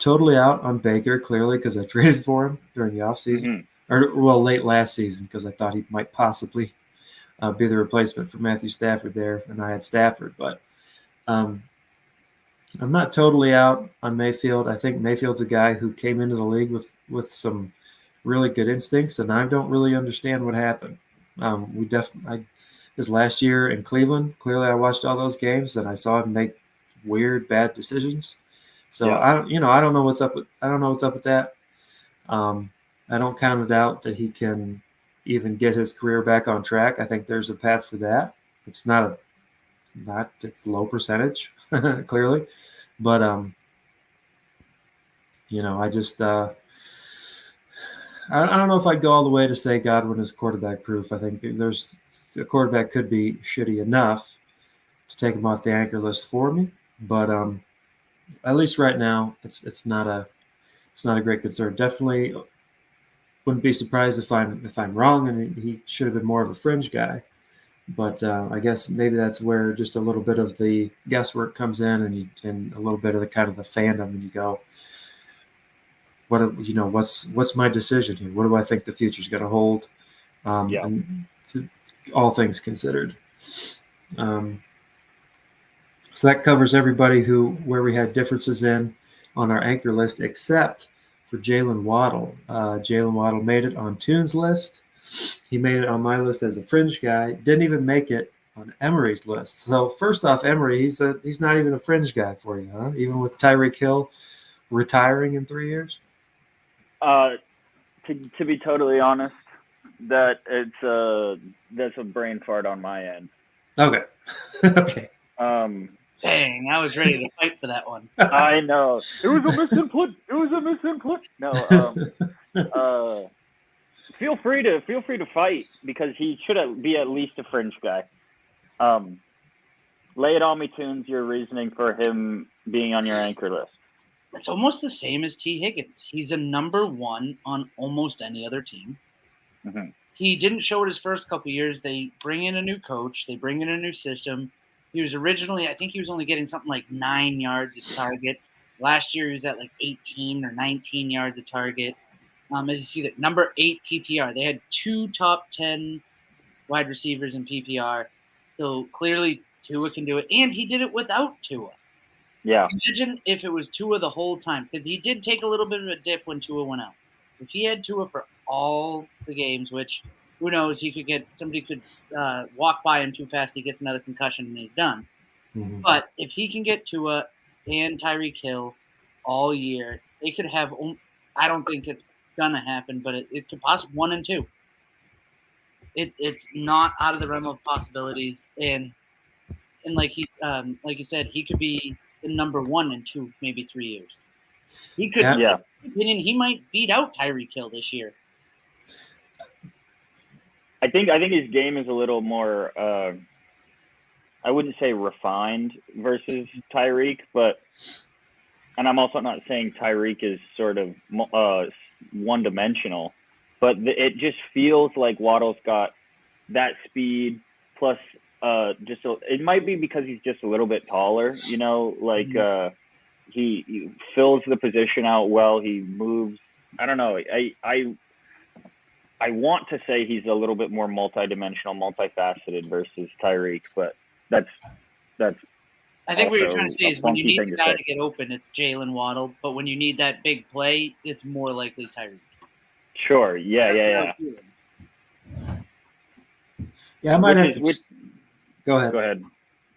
totally out on Baker, clearly, because I traded for him during the offseason. Mm-hmm. Or late last season, because I thought he might possibly be the replacement for Matthew Stafford there, and I had Stafford. But I'm not totally out on Mayfield. I think Mayfield's a guy who came into the league with some really good instincts, and I don't really understand what happened. His last year in Cleveland, clearly I watched all those games, and I saw him make weird, bad decisions. So I don't know what's up with that. I don't count it out that he can even get his career back on track. I think there's a path for that. It's it's low percentage, clearly, but I just I don't know if I'd go all the way to say Godwin is quarterback proof. I think there's a quarterback could be shitty enough to take him off the anchor list for me, but at least right now it's not a great concern. Definitely wouldn't be surprised if I'm wrong and he should have been more of a fringe guy. But I guess maybe that's where just a little bit of the guesswork comes in, and a little bit of the kind of the fandom, and you go, what's my decision here? What do I think the future's going to hold? And all things considered. So that covers everybody where we had differences on our anchor list, except for Jalen Waddle. Jalen Waddle made it on Tunes' list. He made it on my list as a fringe guy. Didn't even make it on Emery's list. So first off, Emery, he's not even a fringe guy for you, huh? Even with Tyreek Hill retiring in 3 years. To be totally honest, that's a brain fart on my end. Okay. Okay. Dang, I was ready to fight for that one. I know. It was a misinput. No. Feel free to fight, because he should be at least a fringe guy. Lay it on me, Tunes, your reasoning for him being on your anchor list. It's almost the same as T. Higgins. He's a number one on almost any other team. Mm-hmm. He didn't show it his first couple of years. They bring in a new coach. They bring in a new system. He was originally, I think he was only getting something like 9 yards at target. Last year he was at like 18 or 19 yards at target. As you see, that number 8 PPR. They had 2 top 10 wide receivers in PPR. So clearly Tua can do it. And he did it without Tua. Yeah. Imagine if it was Tua the whole time, because he did take a little bit of a dip when Tua went out. If he had Tua for all the games, which who knows, somebody could walk by him too fast, he gets another concussion and he's done. Mm-hmm. But if he can get Tua and Tyreek Hill all year, they could have. I don't think it's gonna happen, but it could possibly 1 and 2. It's not out of the realm of possibilities, and like you said, he could be the number 1 in 2, maybe 3 years. He could. Yeah. In my opinion, he might beat out Tyreek Hill this year. I think his game is a little more. I wouldn't say refined versus Tyreek, and I'm also not saying Tyreek is sort of one-dimensional, but it just feels like Waddle's got that speed plus it might be because he's just a little bit taller, he fills the position out well. He moves. I don't know. I want to say he's a little bit more multidimensional, multifaceted versus Tyreek, but that's. I think what you're trying to say is when you need the guy to get open, it's Jalen Waddle, but when you need that big play, it's more likely Tyreek. Sure. Yeah. Yeah, I might have to. Go ahead. Go ahead.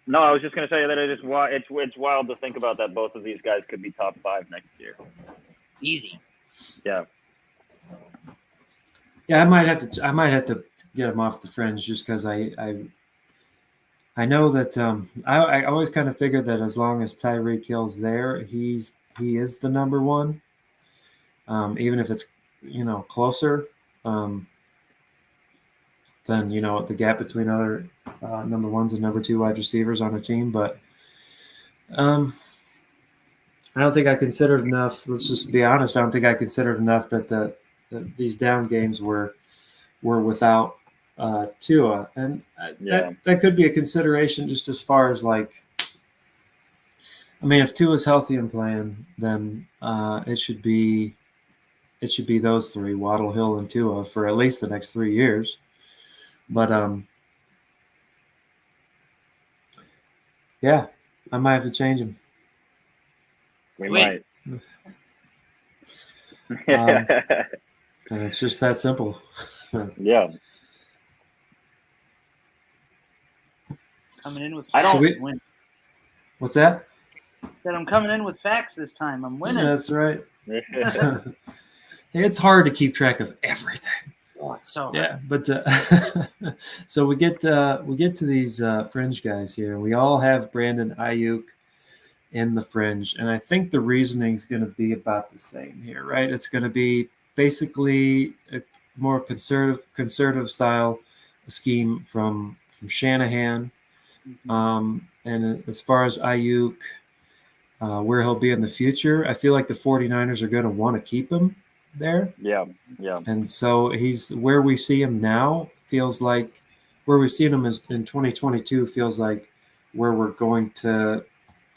No, I was just going to say that it's wild to think about that both of these guys could be top 5 next year. Easy. Yeah. Yeah, I might have to get him off the fringe just because I know that I always kind of figured that as long as Tyreek Hill's there, he is the number one, even if it's closer than the gap between other number ones and number 2 wide receivers on a team. But I don't think I considered enough. Let's just be honest. I don't think I considered enough that these down games were without Tua, and that could be a consideration just as far as if Tua's healthy and playing, then it should be those 3, Waddle, Hill, and Tua, for at least the next 3 years. But yeah, I might have to change him. We might. And it's just that simple. Yeah. Coming in with facts. What's that? Said I'm coming in with facts this time. I'm winning. That's right. It's hard to keep track of everything. Oh, it's so hard. Yeah, but so we get to these fringe guys here. We all have Brandon Ayuk in the fringe, and I think the reasoning is going to be about the same here, right? It's going to be basically a more conservative style scheme from Shanahan. And as far as Ayuk, where he'll be in the future, I feel like the 49ers are going to want to keep him there. Yeah. And so he's where we see him now feels like where we've seen him is in 2022 feels like where we're going to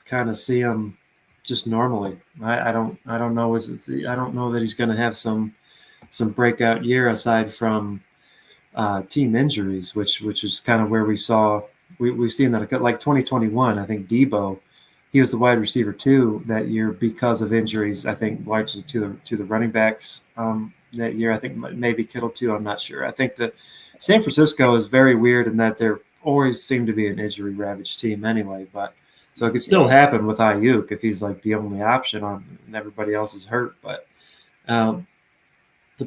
kind of see him just normally. I don't know. I don't know that he's going to have some breakout year aside from team injuries, which is kind of where we saw we've seen that like 2021. I think Debo, he was the wide receiver 2 that year because of injuries. I think largely to the running backs that year. I think maybe Kittle too. I'm not sure. I think that San Francisco is very weird in that there always seem to be an injury ravaged team anyway. But so it could still happen with Ayuk if he's like the only option and everybody else is hurt. But the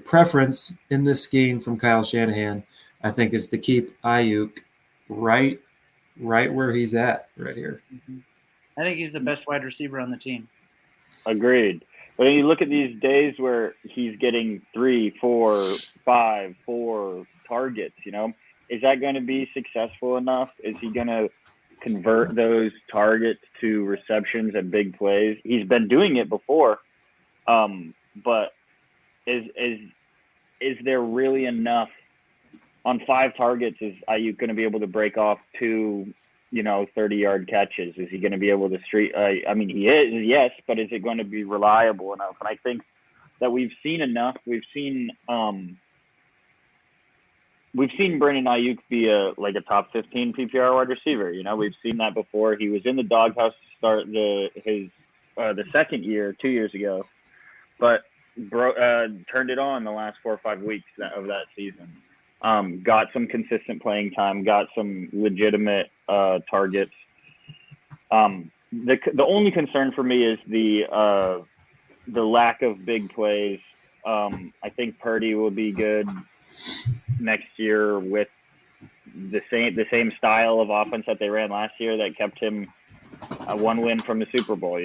preference in this scheme from Kyle Shanahan, I think, is to keep Ayuk right where he's at right here. Mm-hmm. I think he's the best wide receiver on the team. Agreed. But when you look at these days where he's getting 3, 4, 5, 4 targets, is that going to be successful enough? Is he going to convert those targets to receptions and big plays? He's been doing it before, but is there really enough on 5 targets? Is Ayuk going to be able to break off 2, 30-yard catches? Is he going to be able to street? He is, yes, but is it going to be reliable enough? And I think that we've seen enough. We've seen Brandon Ayuk be a top 15 PPR wide receiver. We've seen that before. He was in the doghouse to start the second year 2 years ago, but turned it on the last 4 or 5 weeks of that season. Got some consistent playing time, got some legitimate targets. The only concern for me is the lack of big plays. I think Purdy will be good next year with the same style of offense that they ran last year that kept him 1 win from the Super Bowl. I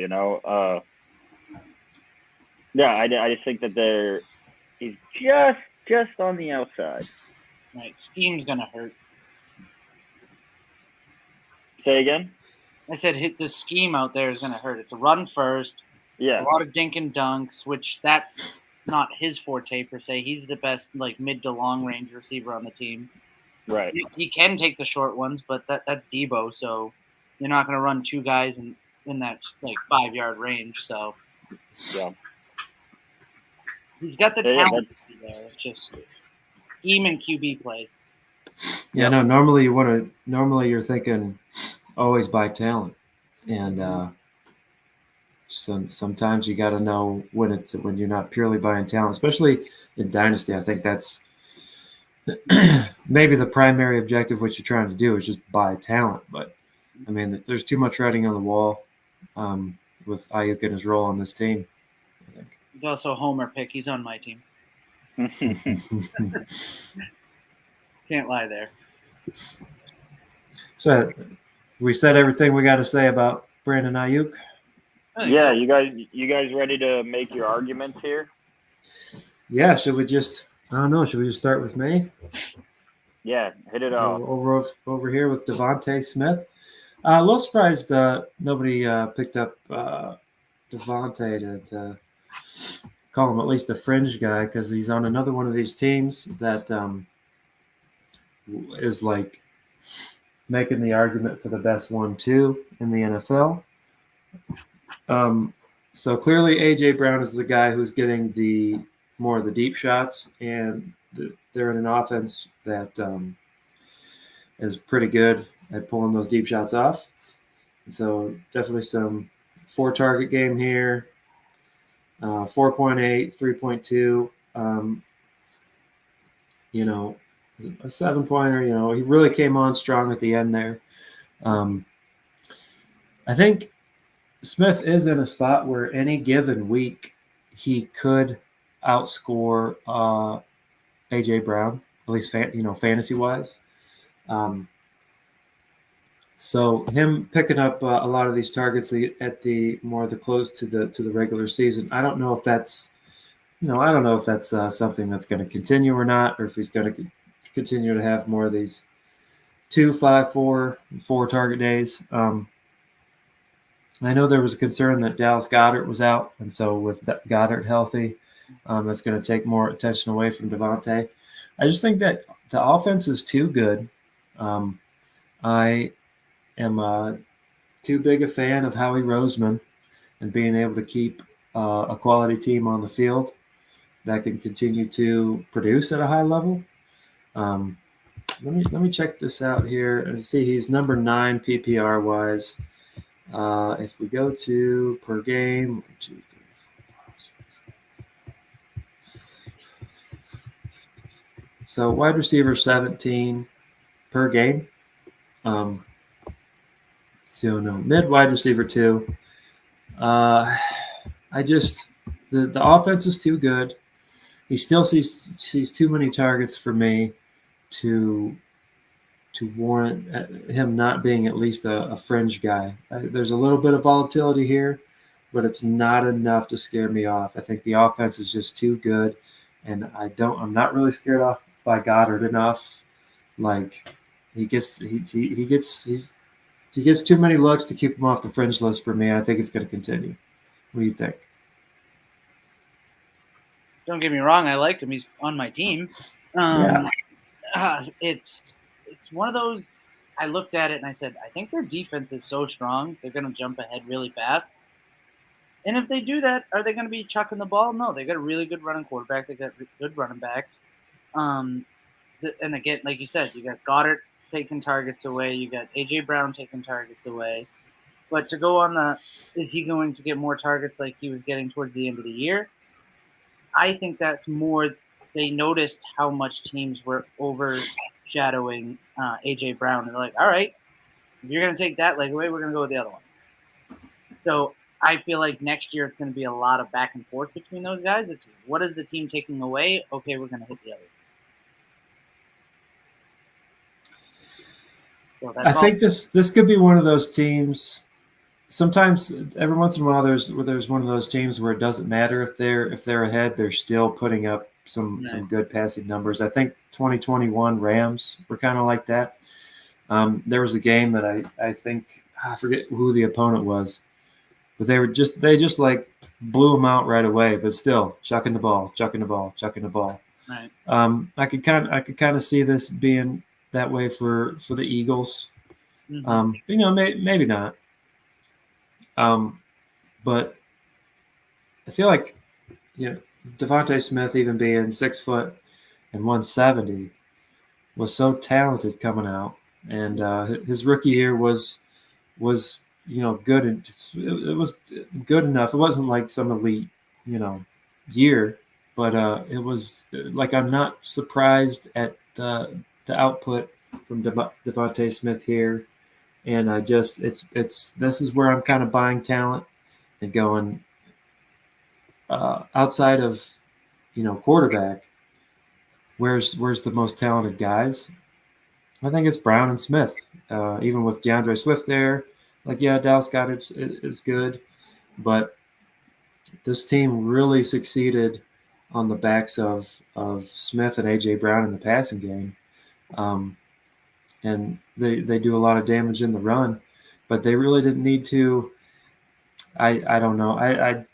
just think that he's just on the outside. Right, scheme's gonna hurt. Say again? I said hit the scheme out there is gonna hurt. It's a run first, Yeah. a lot of dink and dunks, which that's not his forte per se. He's the best like mid to long range receiver on the team. Right. He can take the short ones, but that's Debo, so you're not gonna run two guys in that like 5-yard range. So Yeah. he's got the Yeah, talent there. It's just scheme and QB play. Yeah, no. Normally you're thinking always by talent, and sometimes you got to know when you're not purely buying talent, especially in Dynasty. I think that's maybe the primary objective. What you're trying to do is just buy talent, but I mean, there's too much writing on the wall with Ayuk and his role on this team. I think. He's also a homer pick. He's on my team. Can't lie there. So we said everything we got to say about Brandon Ayuk. Yeah, you guys ready to make your arguments here? Yeah, should we just start with me? Yeah, hit it off. Over here with Devontae Smith. A little surprised nobody picked up Devontae to call him at least a fringe guy, because he's on another one of these teams that is like making the argument for the best 1-2 in the NFL. So clearly AJ Brown is the guy who's getting the more of the deep shots, and they're in an offense that is pretty good at pulling those deep shots off. And so definitely some 4-target game here, 4.8, 3.2. A 7-pointer. He really came on strong at the end there. I think Smith is in a spot where any given week he could outscore AJ Brown, at least fantasy wise. So him picking up a lot of these targets at the close to the regular season, I don't know if that's something that's going to continue or not, or if he's going to continue to have more of these 2, 5, 4 target days. I know there was a concern that Dallas Goedert was out, and so with Goddard healthy, that's going to take more attention away from Devontae. I just think that the offense is too good. I am too big a fan of Howie Roseman and being able to keep a quality team on the field that can continue to produce at a high level. Let me check this out here and see. He's number 9 PPR wise. If we go to per game, 1, 2, 3, 4, 5, 6. So wide receiver 17 per game. Mid wide receiver 2. The offense is too good. He still sees too many targets for me to warrant him not being at least a fringe guy. There's a little bit of volatility here, but it's not enough to scare me off. I think the offense is just too good, and I'm not really scared off by Goddard enough. Like he gets too many looks to keep him off the fringe list for me. I think it's going to continue. What do you think? Don't get me wrong, I like him. He's on my team. It's one of those. I looked at it and I said, I think their defense is so strong, they're going to jump ahead really fast. And if they do that, are they going to be chucking the ball? No, they got a really good running quarterback. They got good running backs. And again, like you said, you got Goddard taking targets away. You got AJ Brown taking targets away. But to go on is he going to get more targets like he was getting towards the end of the year? I think that's more. They noticed how much teams were overshadowing AJ Brown, and they're like, "All right, if you're going to take that leg away, we're going to go with the other one." So I feel like next year it's going to be a lot of back and forth between those guys. It's what is the team taking away? Okay, we're going to hit the other. So I think this could be one of those teams. Sometimes, every once in a while, there's one of those teams where it doesn't matter if they're ahead; they're still putting up some good passing numbers. I think 2021 Rams were kind of like that. There was a game that I think I forget who the opponent was, but they just like blew them out right away. But still chucking the ball. Right. I could kind of see this being that way for the Eagles. Maybe not. But I feel like Devontae Smith, even being 6 foot and 170, was so talented coming out, and his rookie year was good, and it was good enough. It wasn't like some elite year, but it was like I'm not surprised at the output from Devontae Smith here, and I just this is where I'm kind of buying talent and going outside of quarterback. Where's the most talented guys? I think it's Brown and Smith. Even with DeAndre Swift there, Dallas Goedert is good, but this team really succeeded on the backs of Smith and AJ Brown in the passing game, and they do a lot of damage in the run, but they really didn't need to. I don't know. I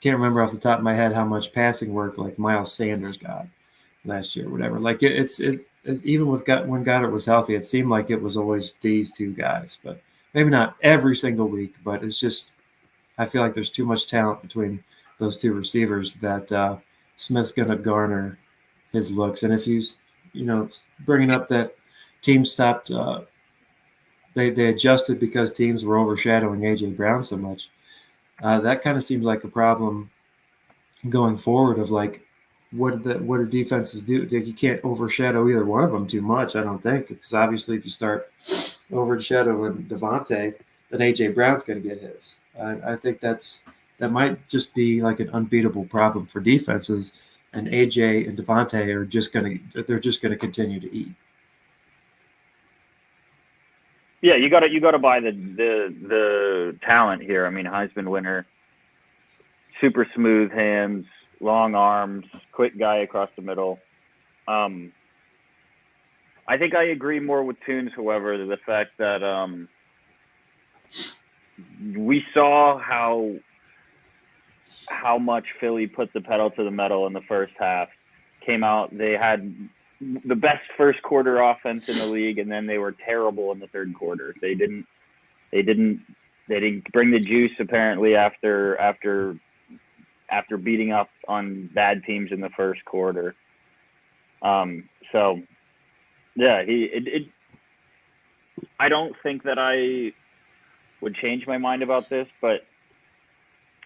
can't remember off the top of my head how much passing work like Miles Sanders got last year or whatever. Like it's even with when Goddard was healthy, it seemed like it was always these two guys, but maybe not every single week, but it's just, I feel like there's too much talent between those two receivers that Smith's going to garner his looks. And if you bringing up that teams stopped, they adjusted because teams were overshadowing AJ Brown so much. That kind of seems like a problem going forward of like, what do defenses do? You can't overshadow either one of them too much, I don't think, because obviously if you start overshadowing Devontae, then AJ Brown's going to get his. I think that might just be like an unbeatable problem for defenses, and AJ and Devontae are just going to continue to eat. Yeah, you got to buy the talent here. I mean, Heisman winner, super smooth hands, long arms, quick guy across the middle. I think I agree more with Tunes, however, the fact that we saw how much Philly put the pedal to the metal in the first half. Came out, they had the best first quarter offense in the league, and then they were terrible in the third quarter. They didn't bring the juice apparently after beating up on bad teams in the first quarter. So yeah, I don't think that I would change my mind about this, but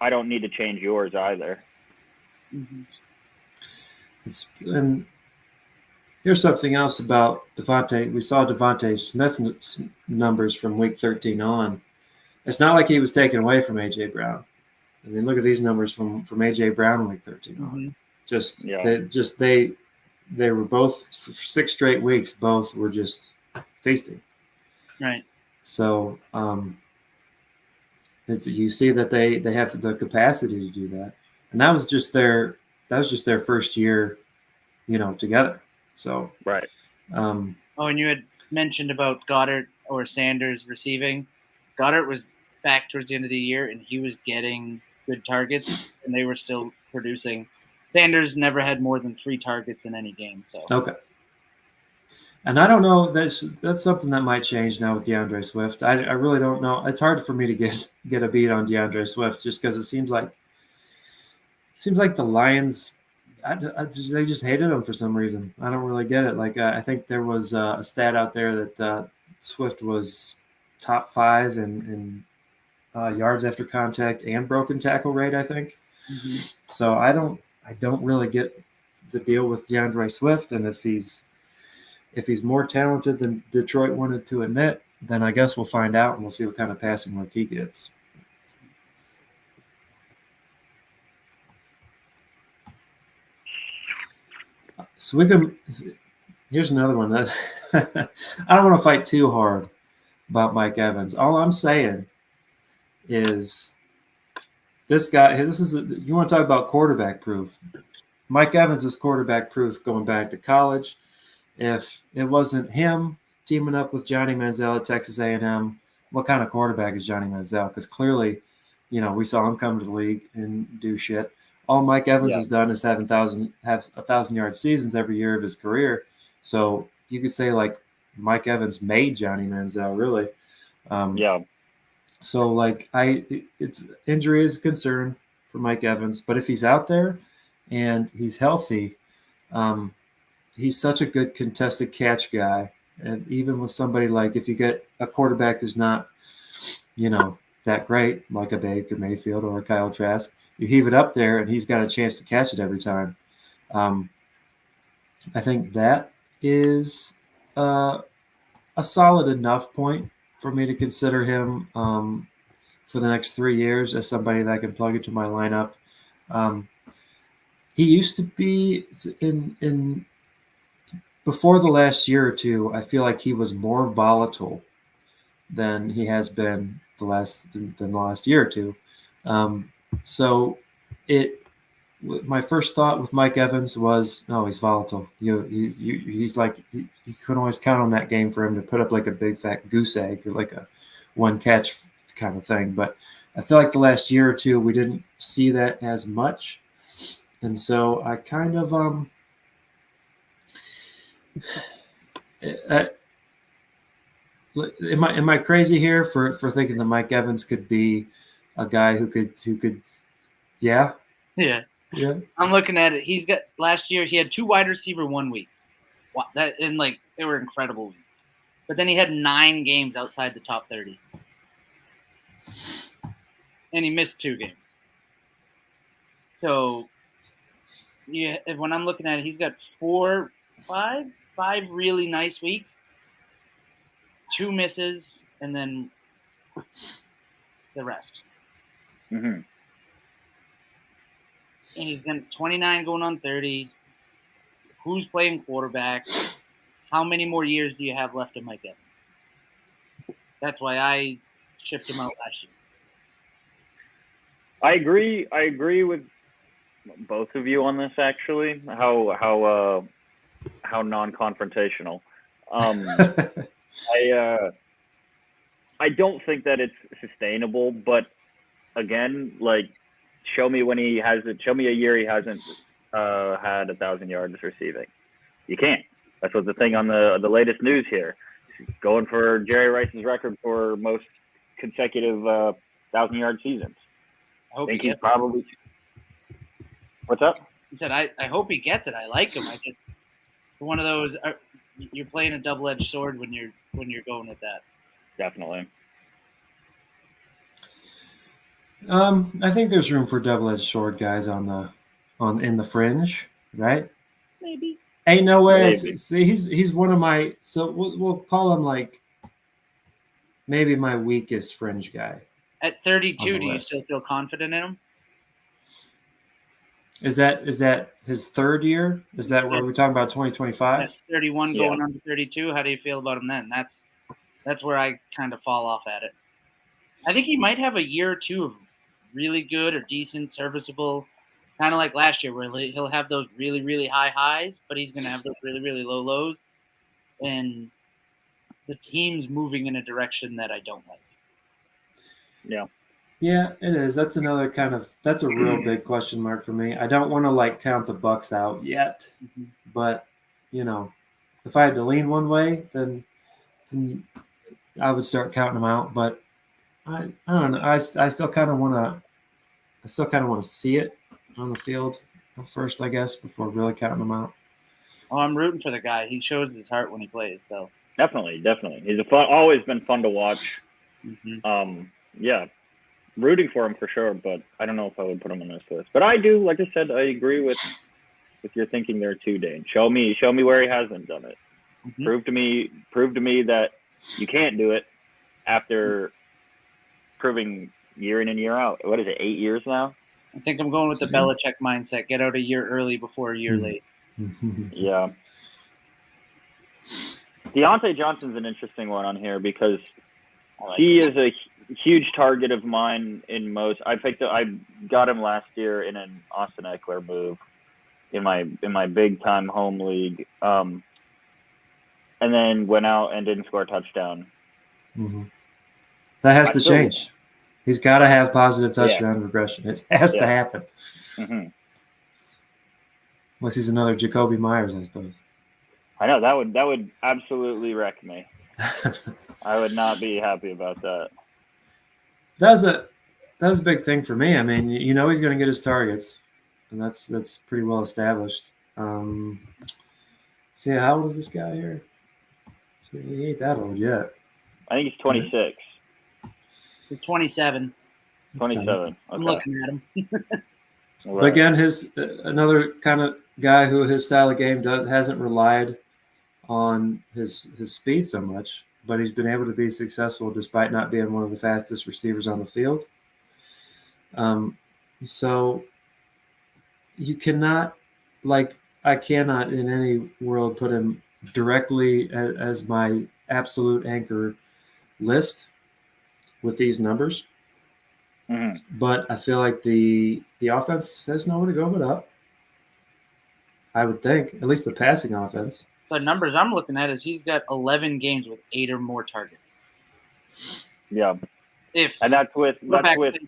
I don't need to change yours either. Mm-hmm. And here's something else about Devontae. We saw Devontae Smith numbers from week 13 on. It's not like he was taken away from AJ Brown. I mean, look at these numbers from AJ Brown in week 13 on. Mm-hmm. They were both for 6 straight weeks. Both were just feasting. Right. So you see that they have the capacity to do that, and that was just their first year, together. So right. And you had mentioned about Goddard or Sanders receiving. Goddard was back towards the end of the year, and he was getting good targets, and they were still producing. Sanders never had more than 3 targets in any game. So okay. And I don't know. That's something that might change now with DeAndre Swift. I really don't know. It's hard for me to get a beat on DeAndre Swift just because it seems like the Lions, they just hated him for some reason. I don't really get it. Like I think there was a stat out there that Swift was top 5 in yards after contact and broken tackle rate, I think. Mm-hmm. So I don't really get the deal with DeAndre Swift, and if he's more talented than Detroit wanted to admit, then I guess we'll find out, and we'll see what kind of passing work he gets. So here's another one that I don't want to fight too hard about Mike Evans. All I'm saying is this guy, you want to talk about quarterback proof. Mike Evans' quarterback proof going back to college. If it wasn't him teaming up with Johnny Manziel at Texas A&M, what kind of quarterback is Johnny Manziel? Because clearly, we saw him come to the league and do shit. All Mike Evans has done is have 1,000-yard seasons every year of his career. So you could say like Mike Evans made Johnny Manziel, really. So like it's injury is a concern for Mike Evans, but if he's out there and he's healthy, he's such a good contested catch guy. And even with somebody like if you get a quarterback who's not, that great, like a Baker Mayfield or a Kyle Trask, you heave it up there and he's got a chance to catch it every time. I think that is a solid enough point for me to consider him for the next 3 years as somebody that I can plug into my lineup. He used to be in before the last year or two. I feel like he was more volatile than he has been the last year or two. So my first thought with Mike Evans was, oh, he's volatile. He's like you couldn't always count on that game for him to put up like a big fat goose egg or like a one catch kind of thing. But I feel like the last year or two we didn't see that as much, and so I kind of am I crazy here for thinking that Mike Evans could be a guy who could yeah. I'm looking at it. He's got last year he had 2 wide receiver 1 weeks. They were incredible weeks. But then he had 9 games outside the top 30. And he missed 2 games. So when I'm looking at it, he's got 5 really nice weeks, 2 misses, and then the rest. Mm-hmm. And he's got 29 going on 30. Who's playing quarterback? How many more years do you have left of Mike Evans? That's why I shipped him out last year. I agree with both of you on this. Actually, how non-confrontational. I don't think that it's sustainable, but again, like, show me when he has it. Show me a year he hasn't had 1,000 yards receiving. You can't. That's what's the thing on the latest news here. Going for Jerry Rice's record for most consecutive 1,000-yard seasons. I hope I think he he's gets probably. it. What's up? He said, I hope he gets it. I like him. It's one of those. You're playing a double-edged sword when you're going with that. Definitely. I think there's room for double-edged sword guys in the fringe, right? Maybe. Ain't no way. Maybe. See, he's one of my. So we'll call him like maybe my weakest fringe guy. At 32, do you list. still feel confident in him? Is that his 3rd year? Is that what we're talking about? 2025. At 31 going on to 32. How do you feel about him then? That's where I kind of fall off at it. I think he might have a year or two of really good or decent, serviceable, kind of like last year, where he'll have those really, really high highs, but he's going to have those really, really low lows. And the team's moving in a direction that I don't like. Yeah. Yeah, it is. That's another that's a real big question mark for me. I don't want to count the Bucks out yet, but if I had to lean one way, then I would start counting them out. But I don't know. I still kind of want to see it on the field first, I guess, before really counting them out. Well, I'm rooting for the guy. He shows his heart when he plays. So Definitely. He's always been fun to watch. Mm-hmm. Yeah, rooting for him for sure, but I don't know if I would put him on this list. But I do, like I said, I agree with your thinking there too, Dane. Show me where he hasn't done it. Mm-hmm. Prove to me that you can't do it after proving year in and year out. What is it, 8 years now? I think I'm going with the Belichick mindset. Get out a year early before a year late. Yeah. Deontay Johnson's an interesting one on here because he is a huge target of mine in most. I got him last year in an Austin Eckler move. in my big time home league. And then went out and didn't score a touchdown. Mm-hmm. That has to change. He's got to have positive touchdown regression. It has to happen. Mm-hmm. Unless he's another Jacoby Myers, I suppose. I know that would absolutely wreck me. I would not be happy about that. That was a big thing for me. I mean, he's going to get his targets, and that's pretty well established. See, how old is this guy here? See, he ain't that old yet. I think he's 26. He's 27. 27. Okay. I'm looking at him. But again, his another kind of guy who his style of game hasn't relied on his speed so much, but he's been able to be successful despite not being one of the fastest receivers on the field. So you cannot, I cannot in any world put him directly as my absolute anchor list with these numbers. Mm-hmm. But I feel like the offense has nowhere to go but up. I would think, at least the passing offense. The numbers I'm looking at is he's got 11 games with 8 or more targets. Yeah. And that's with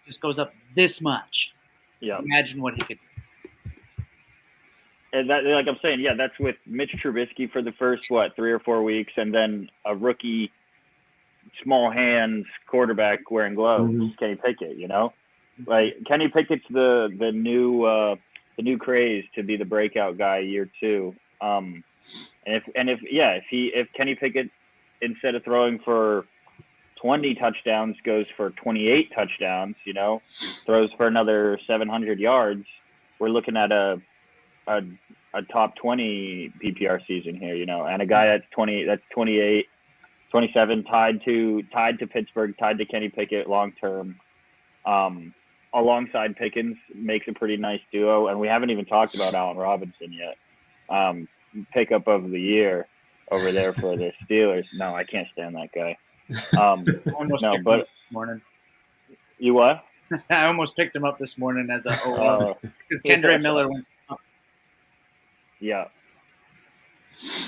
just goes up this much. Yeah. Imagine what he could do. And that, like I'm saying, that's with Mitch Trubisky for the first 3 or 4 weeks, and then a rookie, small hands quarterback wearing gloves, Kenny Pickett. Like Kenny Pickett's the new craze to be the breakout guy year 2. And if Kenny Pickett, instead of throwing for 20 touchdowns, goes for 28 touchdowns, throws for another 700 yards, we're looking at a top 20 PPR season here, and a guy that's 28, 27, tied to Pittsburgh, tied to Kenny Pickett long term, alongside Pickens, makes a pretty nice duo. And we haven't even talked about Allen Robinson yet. Pickup of the year over there for the Steelers. No, I can't stand that guy. No, but this morning. You what? I almost picked him up this morning as a because Kendre Miller went. Yeah.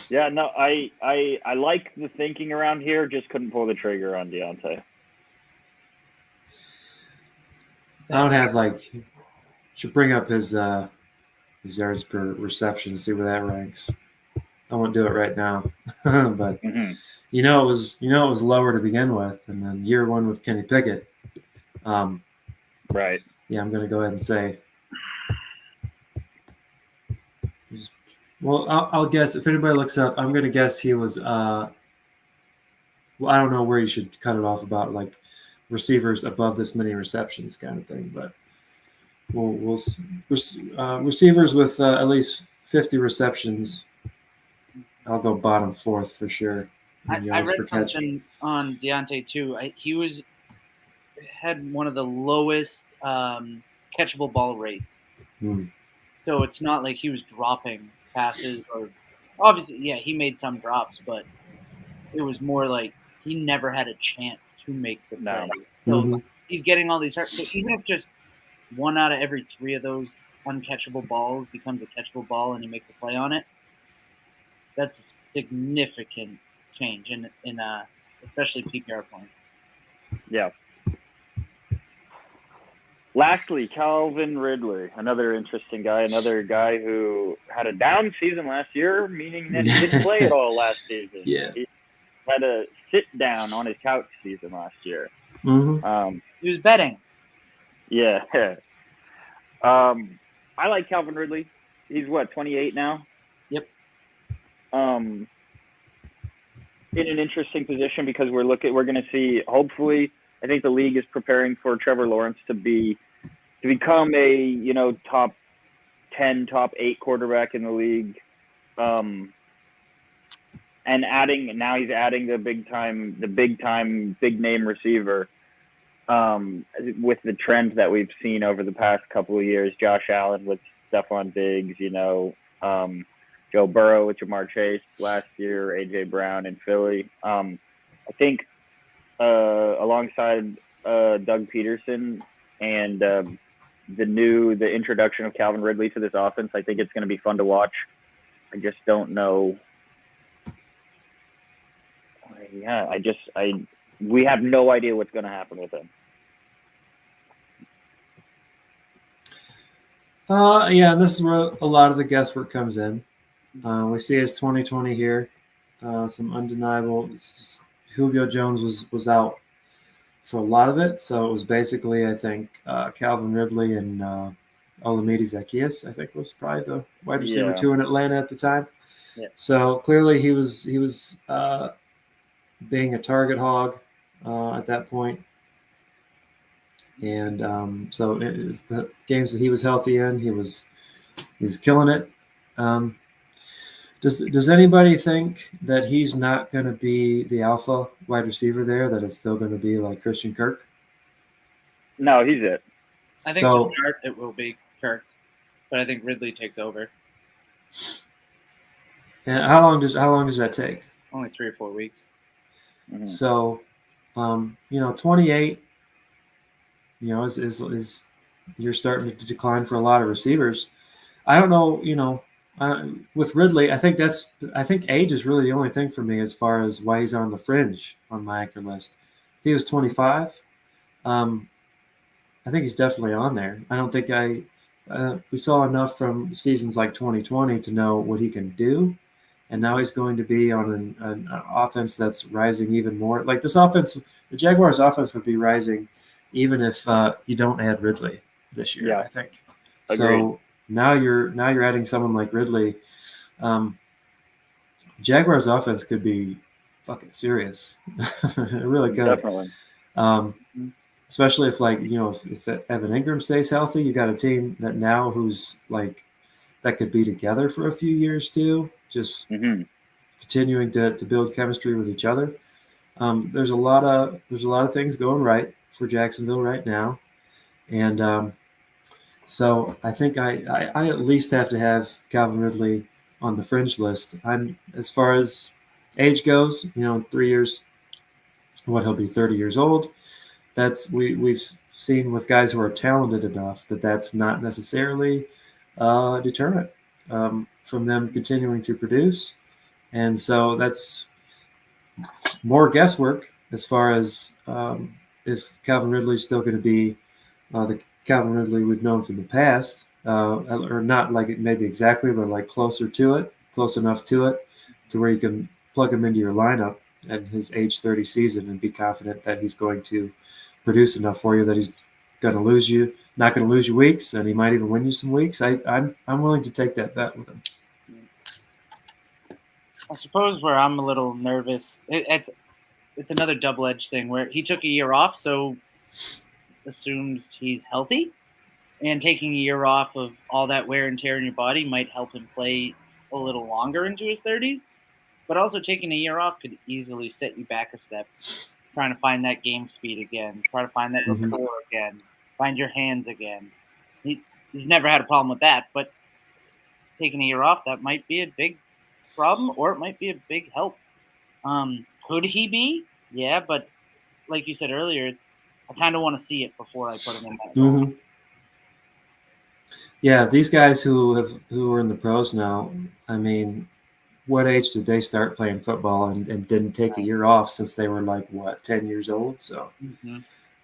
Yeah, no, I like the thinking around here, just couldn't pull the trigger on Deontay. I don't have should bring up his yards per reception, see where that ranks. I won't do it right now, but it was lower to begin with, and then year 1 with Kenny Pickett. Right. Yeah, I'm going to go ahead and say. Well, I'll guess. If anybody looks up, I'm going to guess he was. I don't know where you should cut it off about receivers above this many receptions kind of thing, but we'll receivers with at least 50 receptions. I'll go bottom 4th for sure. I read something on Deontay too. He had one of the lowest catchable ball rates. So it's not like he was dropping passes, or obviously, he made some drops, but it was more like he never had a chance to make the play. So he's getting all these starts. So even if just 1 out of every 3 of those uncatchable balls becomes a catchable ball and he makes a play on it, that's a significant change in especially PPR points. Yeah. Lastly, Calvin Ridley, another interesting guy, another guy who had a down season last year, meaning that he didn't play at all last season. Yeah. He had a sit down on his couch season last year. He was betting. Yeah. I like Calvin Ridley. He's 28 now? Yep. In an interesting position because we're going to see, hopefully, I think the league is preparing for Trevor Lawrence to become a, top 10, top 8 quarterback in the league. And he's adding the big name receiver, with the trends that we've seen over the past couple of years, Josh Allen with Stephon Diggs, Joe Burrow with Jamar Chase last year, AJ Brown in Philly. I think, alongside Doug Peterson and the introduction of Calvin Ridley to this offense. I think it's going to be fun to watch. I just don't know. Yeah, we have no idea what's going to happen with him. Yeah, and this is where a lot of the guesswork comes in. We see it's 2020 here. Some undeniable. Julio Jones was out for a lot of it, so it was basically, I think, Calvin Ridley and Olamide Zaccheaus, I think, was probably the wide receiver 2 in Atlanta at the time. Yeah. So clearly he was being a target hog at that point. And so it was the games that he was healthy in, he was killing it. Does anybody think that he's not going to be the alpha wide receiver there, that it's still going to be like Christian Kirk? No, he's it. I think to start it will be Kirk, but I think Ridley takes over. And how long does that take? Only 3 or 4 weeks. Mm-hmm. So, 28, is you're starting to decline for a lot of receivers. I don't know, with Ridley, I think age is really the only thing for me as far as why he's on the fringe on my anchor list. If he was 25, I think he's definitely on there. I don't think we saw enough from seasons like 2020 to know what he can do. And now he's going to be on an offense that's rising even more. Like this offense, the Jaguars' offense would be rising even if you don't add Ridley this year, I think. Agreed. So now you're adding someone like Ridley. Jaguars' offense could be fucking serious. It really could. Definitely. Especially if if Evan Ingram stays healthy, you got a team that now who's like that could be together for a few years too. Just continuing to build chemistry with each other. There's a lot of things going right for Jacksonville right now, and so I think I at least have to have Calvin Ridley on the fringe list. I'm as far as age goes, in 3 years, he'll be 30 years old. That's we've seen with guys who are talented enough that's not necessarily a deterrent from them continuing to produce. And so that's more guesswork as far as if Calvin Ridley is still going to be the Calvin Ridley we've known from the past, or not like it maybe exactly, but like close enough to it, to where you can plug him into your lineup at his age 30 season and be confident that he's going to produce enough for you, that he's not going to lose you weeks, and he might even win you some weeks. I'm willing to take that bet with him. I suppose where I'm a little nervous, it's another double-edged thing where he took a year off, so assumes he's healthy, and taking a year off of all that wear and tear in your body might help him play a little longer into his 30s. But also taking a year off could easily set you back a step, trying to find that game speed again, try to find that rapport again, find your hands again. He's never had a problem with that, but taking a year off, that might be a big problem, or it might be a big help. Could he be? Yeah, but like you said earlier, I kind of want to see it before I put him in that role. Yeah, these guys who are in the pros now, I mean, what age did they start playing football and didn't take a year off since they were 10 years old? So,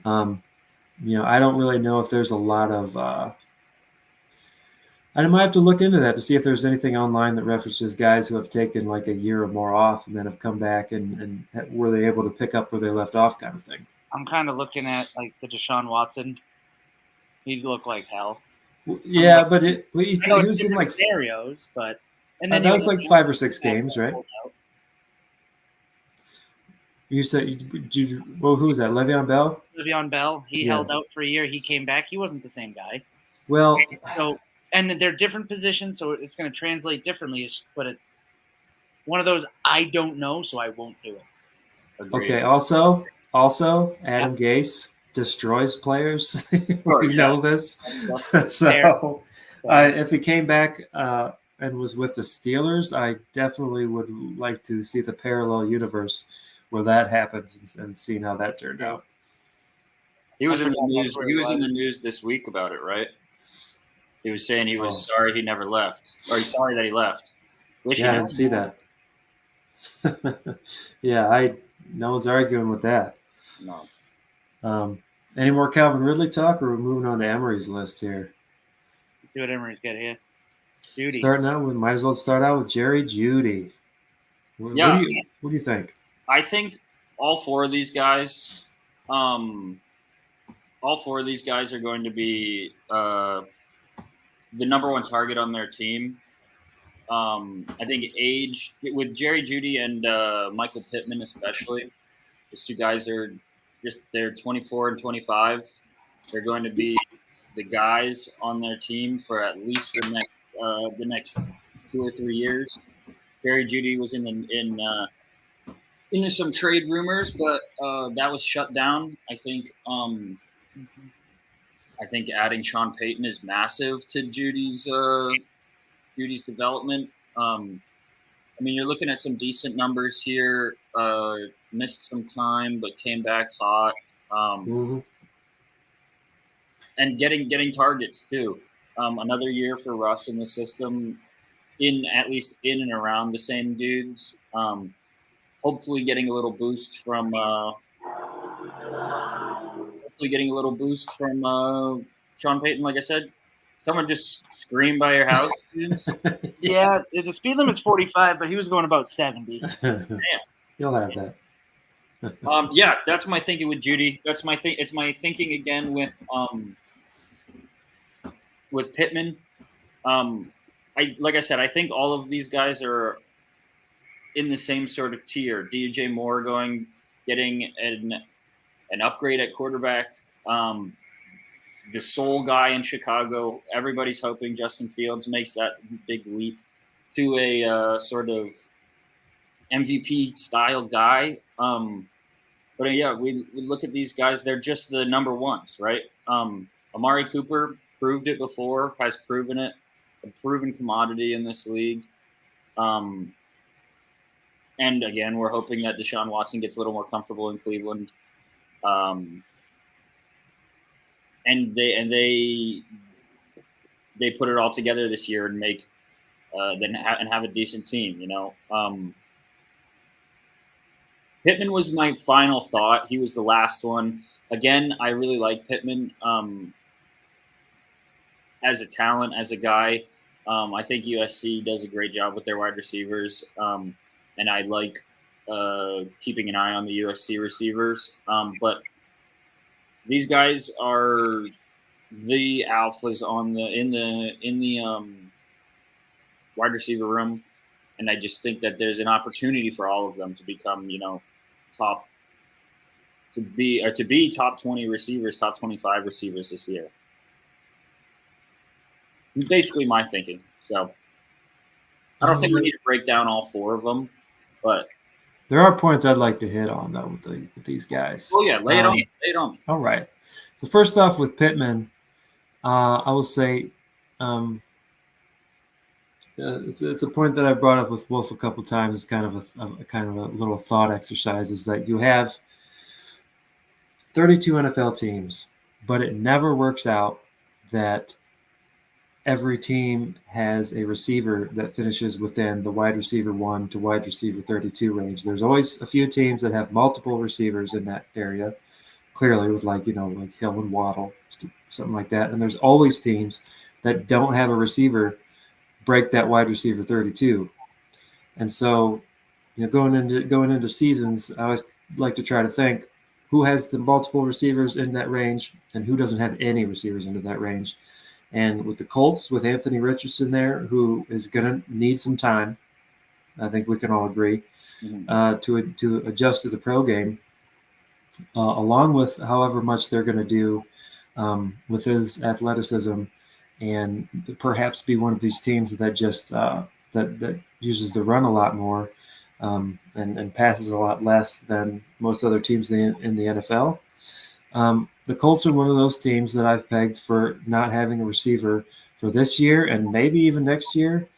I don't really know if there's a lot of I might have to look into that to see if there's anything online that references guys who have taken like a year or more off and then have come back and were they able to pick up where they left off, kind of thing. I'm kind of looking at like the Deshaun Watson. He'd look like hell. Yeah, but he was in like scenarios, but and then that was like 5 or 6 games, right? You said, who was that? Le'Veon Bell? Le'Veon Bell. He held out for a year. He came back. He wasn't the same guy. Well, and they're different positions, so it's going to translate differently. But it's one of those I don't know, so I won't do it. Agreed. Okay. Also, Adam Gase destroys players. We know this. So, if he came back and was with the Steelers, I definitely would like to see the parallel universe where that happens and seeing how that turned out. He was I in the forgot news. that's where He he was in was. the news this week about it, right? He was saying he was Oh. sorry he never left, or he's sorry that he left. Wish he Yeah, I never didn't see that. Yeah, no one's arguing with that. No. Any more Calvin Ridley talk, or we're moving on to Emery's list here? Let's see what Emery's got here. Judy. Starting out, we might as well start out with Jerry Jeudy. What Yeah. do you think? I think all four of these guys are going to be the number one target on their team. I think age with Jerry Jeudy and Michael Pittman especially, these two guys they're 24 and 25. They're going to be the guys on their team for at least the next 2 or 3 years. Jerry Jeudy was into some trade rumors, but that was shut down. I think adding Sean Payton is massive to Judy's development. I mean, you're looking at some decent numbers here. Missed some time, but came back hot. And getting targets too. Another year for Russ in the system, at least in and around the same dudes. Hopefully getting a little boost from Sean Payton. Like I said, someone just screamed by your house, students. Yeah, the speed limit's 45, but he was going about 70. You'll have that. Yeah, that's my thinking with Jeudy. That's my thing. It's my thinking again with Pittman. Like I said, I think all of these guys are in the same sort of tier. DJ Moore getting an upgrade at quarterback. The sole guy in Chicago. Everybody's hoping Justin Fields makes that big leap to a sort of MVP style guy. But yeah, we look at these guys. They're just the number ones, right? Amari Cooper proved it before, has proven it, a proven commodity in this league. And again, we're hoping that Deshaun Watson gets a little more comfortable in Cleveland. And they put it all together this year and make and have a decent team. You know, Pittman was my final thought. He was the last one. Again, I really like Pittman as a talent, as a guy. I think USC does a great job with their wide receivers, and I like keeping an eye on the USC receivers. But these guys are the alphas in the wide receiver room, and I just think that there's an opportunity for all of them to become, top 20 receivers, top 25 receivers this year. Basically, my thinking. So I don't think we need to break down all four of them, but there are points I'd like to hit on though with these guys. Oh yeah, lay it on. All right. So first off, with Pittman, I will say it's a point that I brought up with Wolf a couple times. It's kind of a little thought exercise. Is that you have 32 NFL teams, but it never works out that every team has a receiver that finishes within the wide receiver 1 to wide receiver 32 range. There's always a few teams that have multiple receivers in that area, clearly with like Hill and Waddle, something like that. And there's always teams that don't have a receiver break that wide receiver 32. And so, going into seasons, I always like to try to think who has the multiple receivers in that range and who doesn't have any receivers into that range. And with the Colts, with Anthony Richardson there, who is going to need some time, I think we can all agree, to adjust to the pro game, along with however much they're going to do with his athleticism, and perhaps be one of these teams that just that uses the run a lot more and passes a lot less than most other teams in the NFL. The Colts are one of those teams that I've pegged for not having a receiver for this year and maybe even next year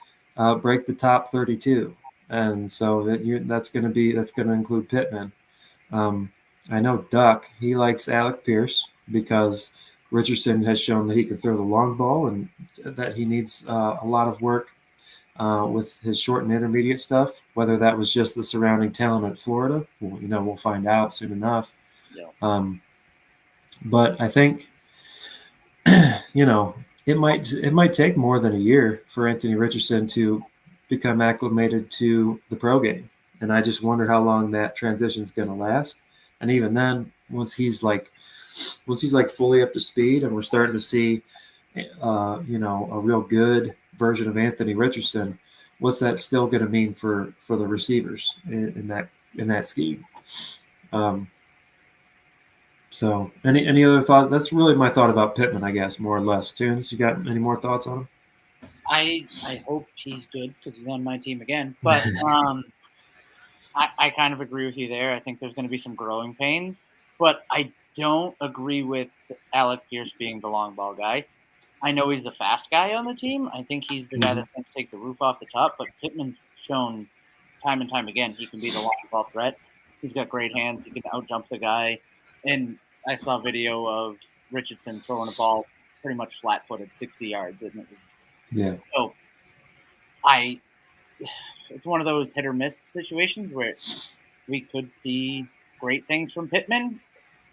break the top 32, and so that's going to include Pittman. I know Duck, he likes Alec Pierce. because Richardson has shown that he can throw the long ball and that he needs a lot of work with his short and intermediate stuff. Whether that was just the surrounding talent at Florida, we'll find out soon enough. Yeah. But I think, it might take more than a year for Anthony Richardson to become acclimated to the pro game. And I just wonder how long that transition is going to last. And even then, once he's fully up to speed and we're starting to see, a real good version of Anthony Richardson, what's that still going to mean for the receivers in that scheme? So any other thought? That's really my thought about Pittman, I guess, more or less. Tunes, you got any more thoughts on him? I hope he's good because he's on my team again. But I kind of agree with you there. I think there's going to be some growing pains. But I don't agree with Alec Pierce being the long ball guy. I know he's the fast guy on the team. I think he's the guy that's going to take the roof off the top. But Pittman's shown time and time again he can be the long ball threat. He's got great hands. He can out-jump the guy. And I saw a video of Richardson throwing a ball pretty much flat-footed 60 yards. And it was So it's one of those hit or miss situations where we could see great things from Pittman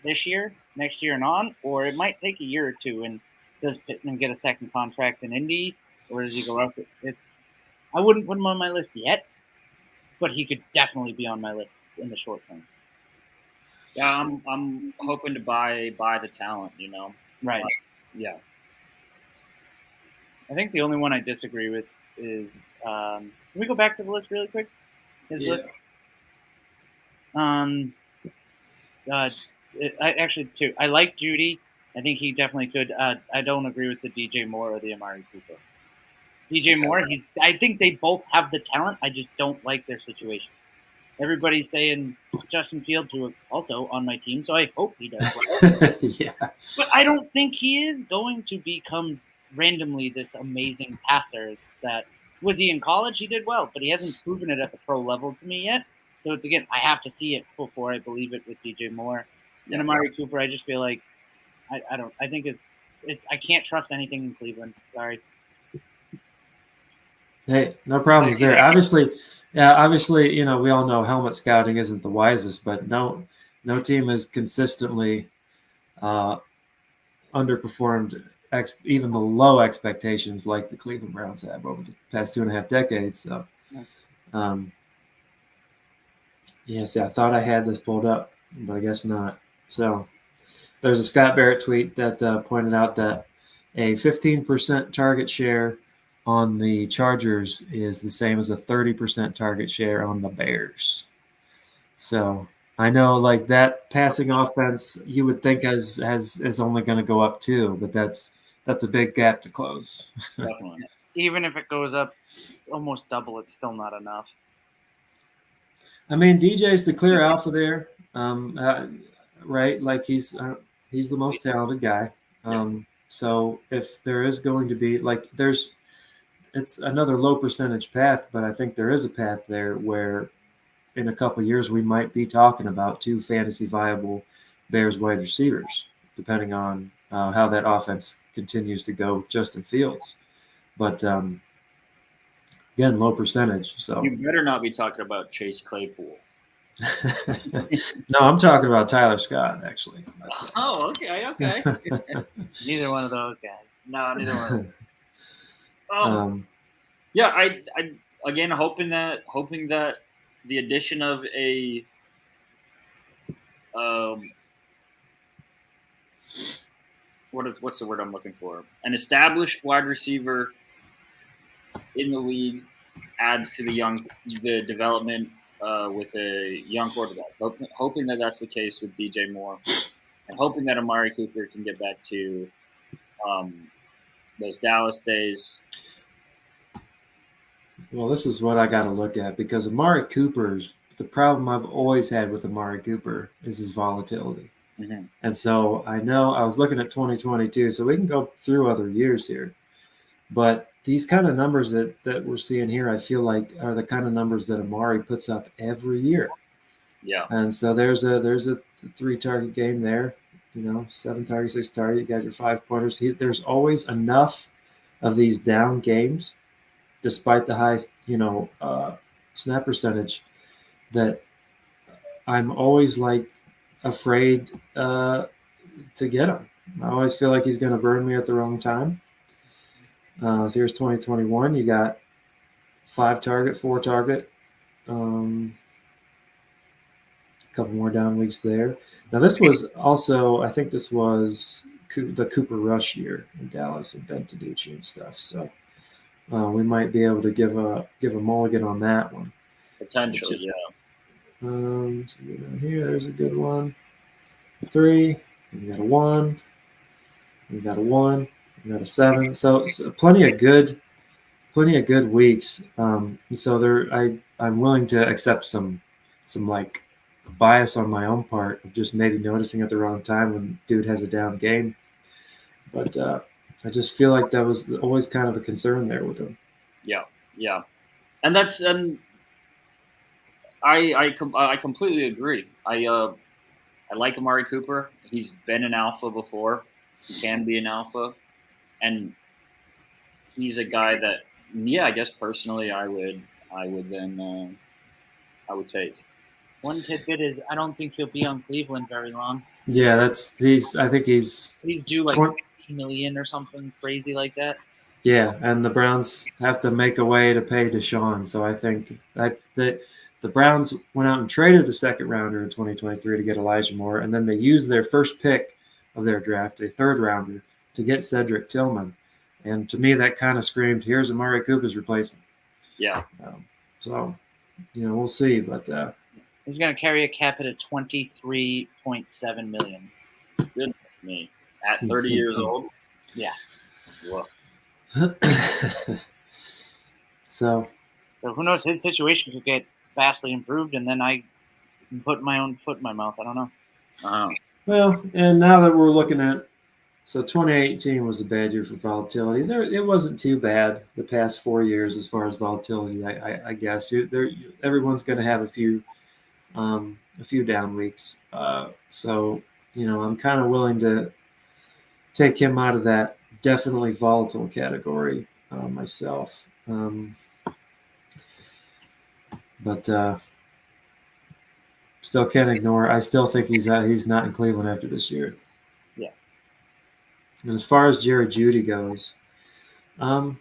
this year, next year and on, or it might take a year or two. And does Pittman get a second contract in Indy, or does he go up? I wouldn't put him on my list yet, but he could definitely be on my list in the short term. Yeah, I'm hoping to buy the talent, Right. Yeah. I think the only one I disagree with is can we go back to the list really quick? His list. I like Judy. I think he definitely could. I don't agree with the DJ Moore or the Amari Cooper. DJ Moore, I think they both have the talent. I just don't like their situation. Everybody's saying Justin Fields, who is also on my team, so I hope he does well. Yeah. But I don't think he is going to become randomly this amazing passer. That was he in college? He did well, but he hasn't proven it at the pro level to me yet. So it's again, I have to see it before I believe it with DJ Moore. And Amari Cooper, I just feel like I don't. I think it's I can't trust anything in Cleveland. Sorry. Hey, no problems there. Obviously, we all know helmet scouting isn't the wisest, but no team has consistently underperformed even the low expectations like the Cleveland Browns have over the past 2.5 decades. So, I thought I had this pulled up, but I guess not. So, there's a Scott Barrett tweet that pointed out that a 15% target share on the Chargers is the same as a 30% target share on the Bears. So I know, like, that passing offense, you would think is only going to go up too, but that's a big gap to close. Definitely. Even if it goes up almost double, it's still not enough. I mean, DJ's the clear alpha there, right? Like he's the most talented guy. So if there is going to be it's another low percentage path, but I think there is a path there where in a couple of years we might be talking about 2 fantasy viable Bears wide receivers, depending on how that offense continues to go with Justin Fields. But again, low percentage. So you better not be talking about Chase Claypool. No, I'm talking about Tyler Scott, actually. Oh, okay. Neither one of those guys. No, neither one. I again hoping that the addition of a what's the word I'm looking for? An established wide receiver in the league adds to the development with a young quarterback. Hoping that that's the case with DJ Moore, and hoping that Amari Cooper can get back to those Dallas days. Well, this is what I got to look at, because Amari Cooper's the problem I've always had with Amari Cooper is his volatility. Mm-hmm. And so I know I was looking at 2022, so we can go through other years here. But these kind of numbers that we're seeing here, I feel like are the kind of numbers that Amari puts up every year. Yeah. And so there's a 3 target game there. 7 targets, 6 targets. You got your 5-pointers. There's always enough of these down games, despite the high, snap percentage, that I'm always afraid to get him. I always feel like he's going to burn me at the wrong time. So here's 2021. You got 5 target, 4 target. A couple more down weeks there. Now this was also, I think this was the Cooper Rush year in Dallas and Ben DiNucci and stuff. So we might be able to give a mulligan on that one. Potentially, yeah. So down here, there's a good one. 3. We got a 1. We got a 1. We got a 7. So plenty of good weeks. So I'm willing to accept some bias on my own part of just maybe noticing at the wrong time when dude has a down game. But I just feel like that was always kind of a concern there with him. Yeah, and that's I completely agree. I like Amari Cooper. He's been an alpha before. He can be an alpha, and he's a guy that, I guess personally, I would take. One tidbit is I don't think he'll be on Cleveland very long. Yeah, I think he's due like 20 million or something crazy like that. Yeah, and the Browns have to make a way to pay Deshaun. So I think that the Browns went out and traded a second rounder in 2023 to get Elijah Moore, and then they used their first pick of their draft, a 3rd rounder, to get Cedric Tillman. And to me, that kind of screamed, here's Amari Cooper's replacement. Yeah. So, we'll see. But he's going to carry a cap at 23.7 million. Good for me. At 30 years old? Yeah. Whoa. So who knows? His situation could get vastly improved, and then I can put my own foot in my mouth. I don't know. Well, and now that we're looking at, so 2018 was a bad year for volatility. It wasn't too bad the past 4 years as far as volatility. I guess everyone's going to have a few down weeks. So I'm kind of willing to take him out of that definitely volatile category myself. But still can't ignore. I still think he's not in Cleveland after this year. Yeah. And as far as Jerry Jeudy goes, the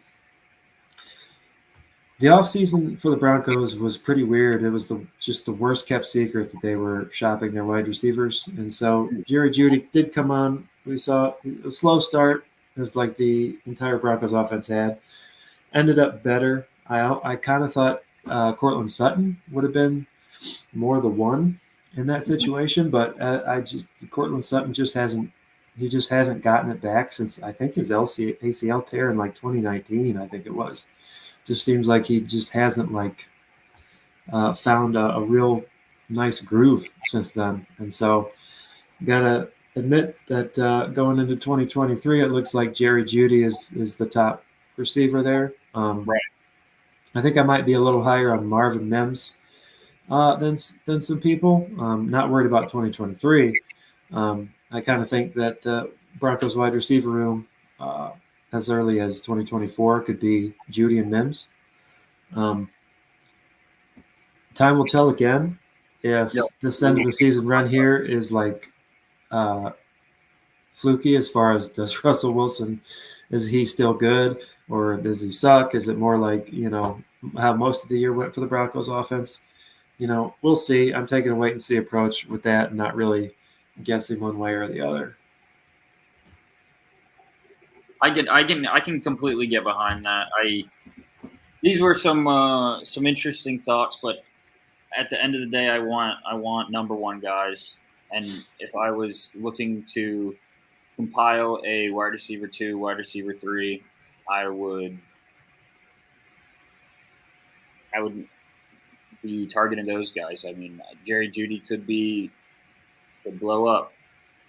offseason for the Broncos was pretty weird. It was just the worst kept secret that they were shopping their wide receivers. And so Jerry Jeudy did come on. We saw a slow start, as like the entire Broncos offense had. Ended up better. I kind of thought Cortland Sutton would have been more the one in that situation, but Cortland Sutton just hasn't gotten it back since I think his ACL tear in 2019. I think it was. Just seems like he just hasn't found a real nice groove since then, and so gotta admit that going into 2023, it looks like Jerry Jeudy is the top receiver there. Right. I think I might be a little higher on Marvin Mims than some people. Not worried about 2023. I kind of think that the Broncos wide receiver room as early as 2024 could be Jeudy and Mims. Time will tell again if this end of the season run here is fluky as far as does Russell Wilson, is he still good or does he suck? Is it more how most of the year went for the Broncos offense? We'll see. I'm taking a wait and see approach with that and not really guessing one way or the other. I can completely get behind that. These were some interesting thoughts, but at the end of the day, I want number one guys. And if I was looking to compile a wide receiver 2, wide receiver 3, I would be targeting those guys. I mean, Jerry Jeudy could blow up.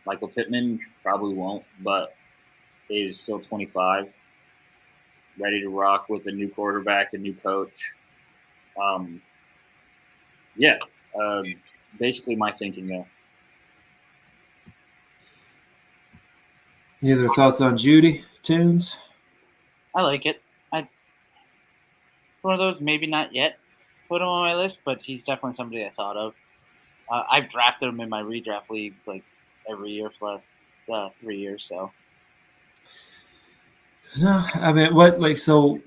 Michael Pittman probably won't, but is still 25, ready to rock with a new quarterback, a new coach. Yeah. Basically my thinking there. Any other thoughts on Judy Tunes? I like it. One of those, maybe not yet put him on my list, but he's definitely somebody I thought of. I've drafted him in my redraft leagues like every year for the last 3 years. So No, I mean, what like so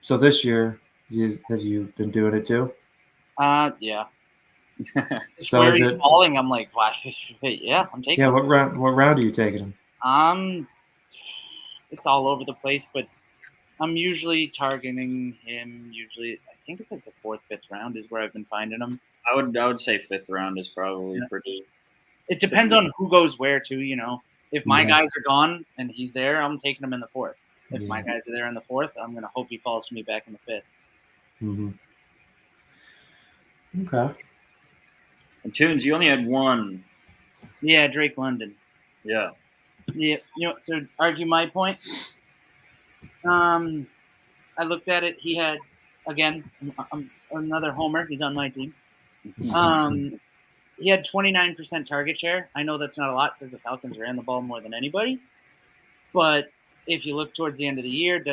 this year have you been doing it too? yeah. Just So where is he's it? falling, I'm like, why? Yeah, I'm taking Yeah, him. what round are you taking him? It's all over the place, but I'm usually targeting him. Usually, I think it's like the 4th, 5th round is where I've been finding him. I would say 5th round is probably Yeah. pretty. It depends on who goes where too. If my Yeah. guys are gone and he's there, I'm taking him in the 4th. If my Yeah. guys are there in the 4th, I'm gonna hope he falls to me back in the 5th. Mm-hmm. Okay. And Tunes, you only had one. Yeah, Drake London. Yeah. Yeah, so argue my point. I looked at it. He had, again, another homer. He's on my team. He had 29% target share. I know that's not a lot because the Falcons ran the ball more than anybody. But if you look towards the end of the year,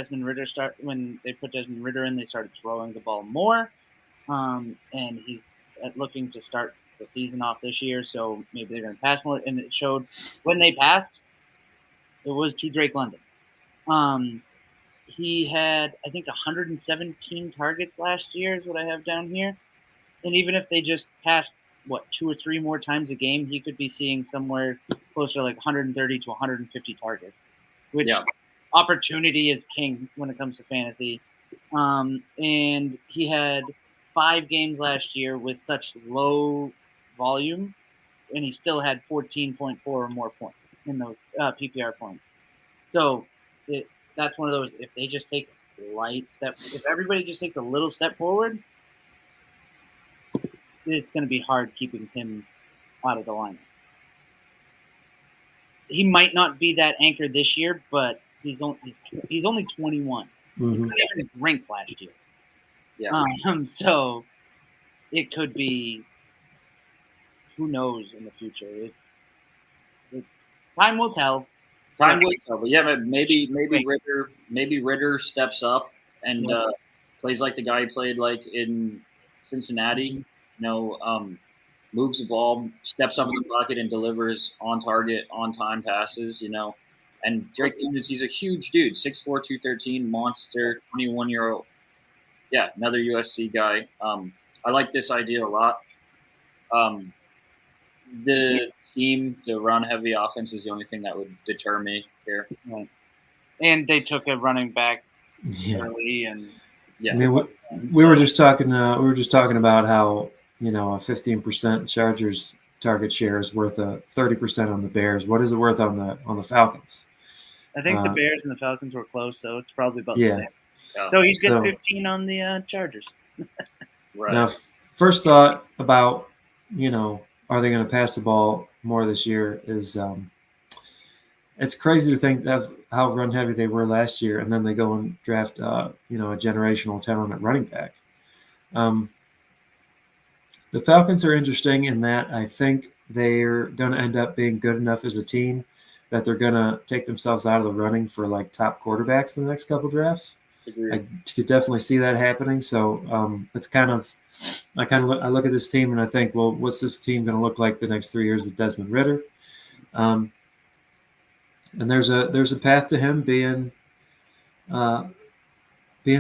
when they put Desmond Ridder in, they started throwing the ball more. And he's looking to start the season off this year, so maybe they're going to pass more. And it showed when they passed, it was to Drake London. He had, I think, 117 targets last year is what I have down here. And even if they just passed, 2 or 3 more times a game, he could be seeing somewhere closer to like 130 to 150 targets, which opportunity is king when it comes to fantasy. And he had 5 games last year with such low volume, and he still had 14.4 or more points in those PPR points. So that's one of those, if they just take a slight step, if everybody just takes a little step forward, it's going to be hard keeping him out of the lineup. He might not be that anchor this year, but he's only 21. Mm-hmm. He didn't even drink last year. Yeah. So it could be, who knows in the future. It's time will tell. Time will tell. But yeah, maybe Ridder steps up and plays like the guy he played like in Cincinnati. Moves the ball, steps up in the pocket, and delivers on target, on time passes. And Drake London, he's a huge dude, 6'4", 213, monster, 21-year-old. Yeah, another USC guy. I like this idea a lot. The team, the run-heavy offense is the only thing that would deter me here. Right. And they took a running back early, and I mean, we were just talking. We were just talking about how a 15% Chargers target share is worth a 30% on the Bears. What is it worth on the Falcons? I think the Bears and the Falcons were close, so it's probably about the same. Yeah. So he's got 15 on the Chargers. Right. Now, first thought about are they going to pass the ball more this year is it's crazy to think of how run heavy they were last year, and then they go and draft a generational talent at running back. The Falcons are interesting in that I think they're going to end up being good enough as a team that they're going to take themselves out of the running for like top quarterbacks in the next couple drafts. Agreed. I could definitely see that happening. So it's I look at this team and I think, well, what's this team going to look like the next 3 years with Desmond Ridder? And there's a path to him being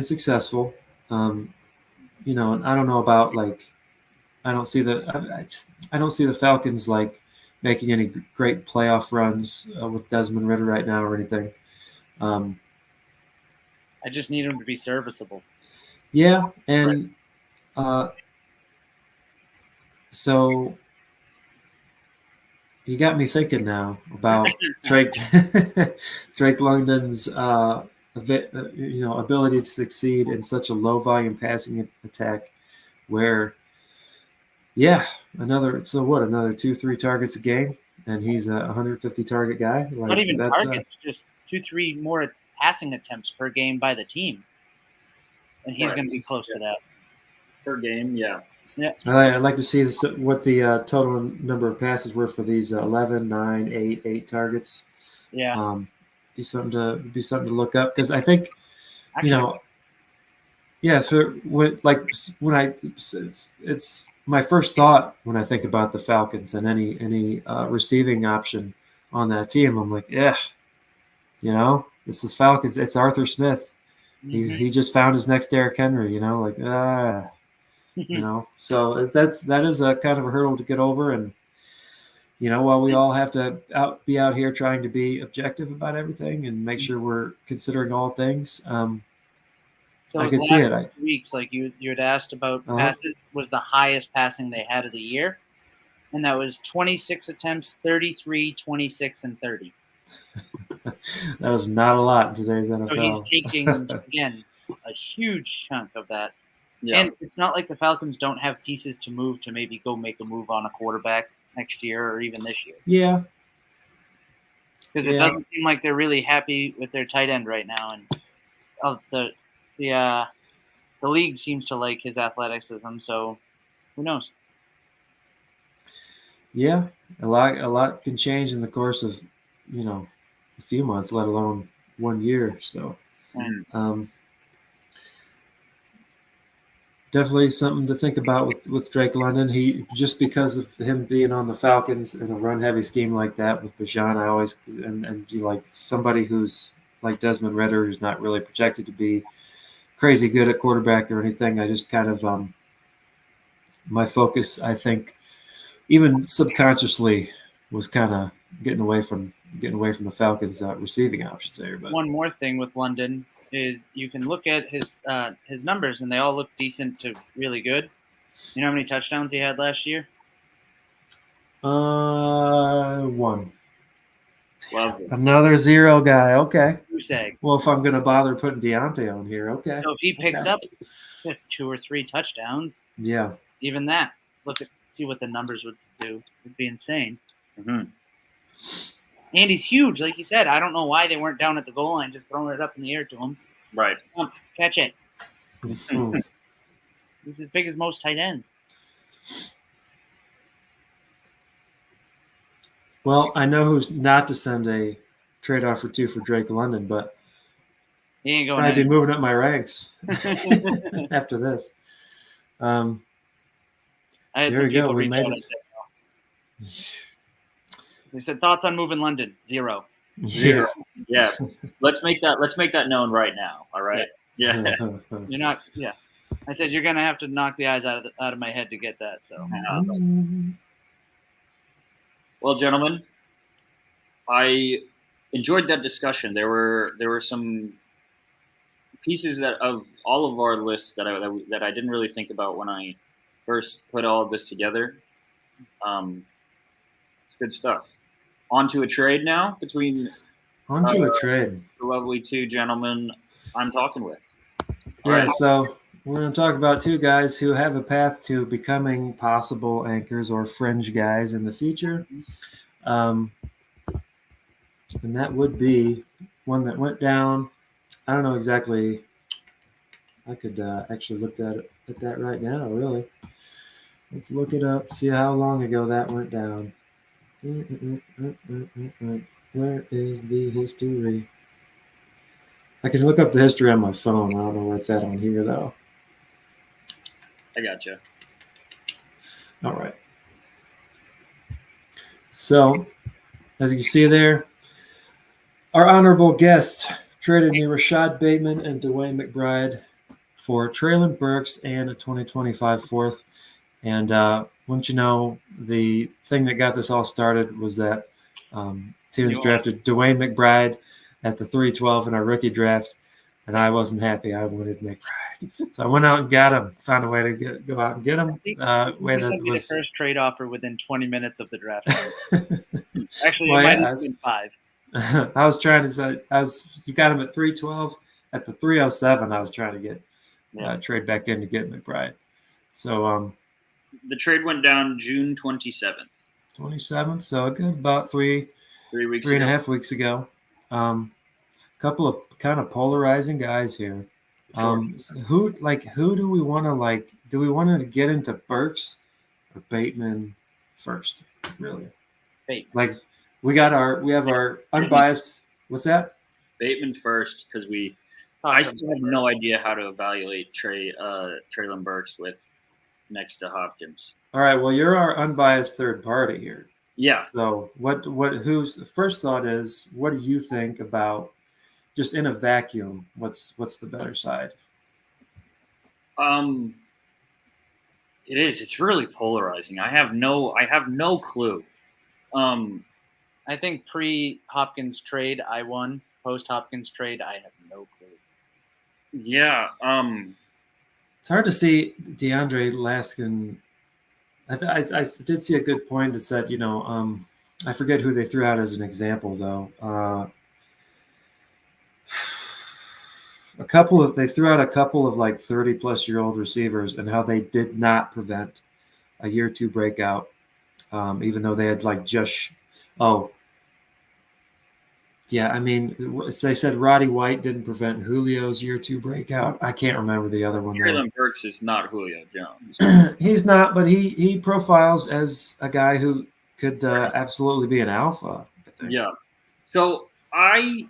successful. And I don't know about I don't see the Falcons like making any great playoff runs with Desmond Ridder right now or anything. I just need him to be serviceable. Yeah, and so you got me thinking now about Drake London's ability to succeed in such a low volume passing attack, where another 2-3 targets a game, and he's a 150 target guy. Not even targets, just 2-3 more passing attempts per game by the team, and he's going to be close to that per game. Yeah. I'd like to see what the total number of passes were for these 11, 9, 8 targets. Yeah. be something to look up, because I think, you know, yeah. So when it's my first thought when I think about the Falcons and any receiving option on that team. I'm like, yeah, you know, it's the Falcons. It's Arthur Smith. He just found his next Derrick Henry. You know, like you know. So that is a kind of a hurdle to get over, and you know, while we all have to be out here trying to be objective about everything and make sure we're considering all things. I can see it. Weeks, like you had asked about passes, was the highest passing they had of the year, and that was 26 attempts, 33, 26, and 30. That was not a lot in today's NFL. So he's taking again a huge chunk of that. Yeah. And it's not like the Falcons don't have pieces to move to maybe go make a move on a quarterback next year or even this year. Yeah. Because it doesn't seem like they're really happy with their tight end right now, and the league seems to like his athleticism. So who knows? Yeah, a lot can change in the course of, you know, a few months, let alone 1 year. So definitely something to think about with Drake London. He, just because of him being on the Falcons in a run-heavy scheme like that with Bijan, I always and you like somebody who's like Desmond Ridder, who's not really projected to be crazy good at quarterback or anything. I just kind of my focus, I think, even subconsciously, was kind of getting away from the Falcons' receiving options there. But one more thing with London is you can look at his numbers, and they all look decent to really good. You know how many touchdowns he had last year? 1. Well, Another 0 guy. Okay. Goose egg. Well, if I'm going to bother putting Deontay on here, okay. So if he picks up just 2 or 3 touchdowns, yeah, even that, see what the numbers would do. It'd be insane. Mm-hmm. And he's huge, like you said. I don't know why they weren't down at the goal line just throwing it up in the air to him. Right. Catch it. He's as big as most tight ends. Well, I know who's not to send a trade offer to for Drake London, but he ain't going. I'd be moving up my ranks after this. I had there some we go. people We reach made out it. and say no. They said thoughts on moving London? 0. Yeah. Yeah. Let's make that known right now. All right. Yeah. You're not. Yeah. I said you're gonna have to knock the eyes out of my head to get that. So. Well, gentlemen, I enjoyed that discussion. There were some pieces of all of our lists that I didn't really think about when I first put all of this together. It's good stuff. On to a trade now between the lovely 2 gentlemen I'm talking with. All right. So we're going to talk about 2 guys who have a path to becoming possible anchors or fringe guys in the future. And that would be one that went down. I don't know exactly. I could actually look at that right now, really. Let's look it up, see how long ago that went down. Where is the history? I can look up the history on my phone. I don't know where it's at on here, though. I gotcha. All right. So, as you can see there, our honorable guests traded me Rashod Bateman and Dwayne McBride for Treylon Burks and a 2025 fourth. And wouldn't you know, the thing that got this all started was that Tunes drafted Dwayne McBride at the 312 in our rookie draft, and I wasn't happy. I wanted McBride. So I went out and got him, found a way to go out and get him. The first trade offer within 20 minutes of the draft. Actually, well, it might have been 5. I was trying to say, you got him at 312. At the 307, I was trying to get trade back in to get McBride. So the trade went down June 27th. 27th, so a good about 3 weeks, 3.5 weeks ago. Couple of kind of polarizing guys here. Sure. Who do we want to like? Do we want to get into Burks or Bateman first? Really? Bateman. Like we have our unbiased. What's that? Bateman first because I still have no idea how to evaluate Treylon Burks with next to Hopkins. All right. Well, you're our unbiased third party here. Yeah. So whose first thought is, what do you think about, just in a vacuum, what's the better side? It is. It's really polarizing. I have no clue. I think pre-Hopkins trade, I won. Post-Hopkins trade, I have no clue. Yeah. It's hard to see DeAndre Laskin. I did see a good point that said, I forget who they threw out as an example though. They threw out a couple of like 30-plus-year-old receivers and how they did not prevent a year 2 breakout, even though they had like they said Roddy White didn't prevent Julio's year 2 breakout. I can't remember the other one. Treylon Burks is not Julio Jones. He's not, but he profiles as a guy who could absolutely be an alpha, I think. Yeah. So I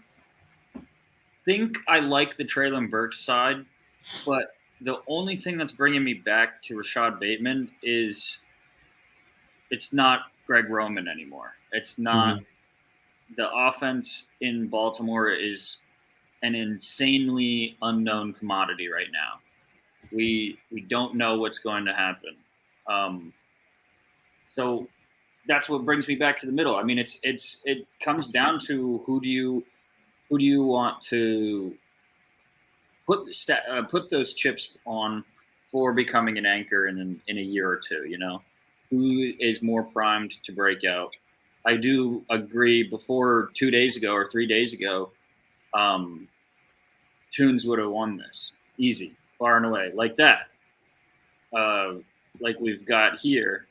think I like the Treylon Burks side, but the only thing that's bringing me back to Rashod Bateman is it's not Greg Roman anymore. It's not. Mm-hmm. The offense in Baltimore is an insanely unknown commodity right now. We don't know what's going to happen. So that's what brings me back to the middle. I mean, it comes down to who do you want to put those chips on for becoming an anchor in a year or two, who is more primed to break out. I do agree before 2 days ago or 3 days ago, Tunes would have won this easy, far and away, like that. Like we've got here,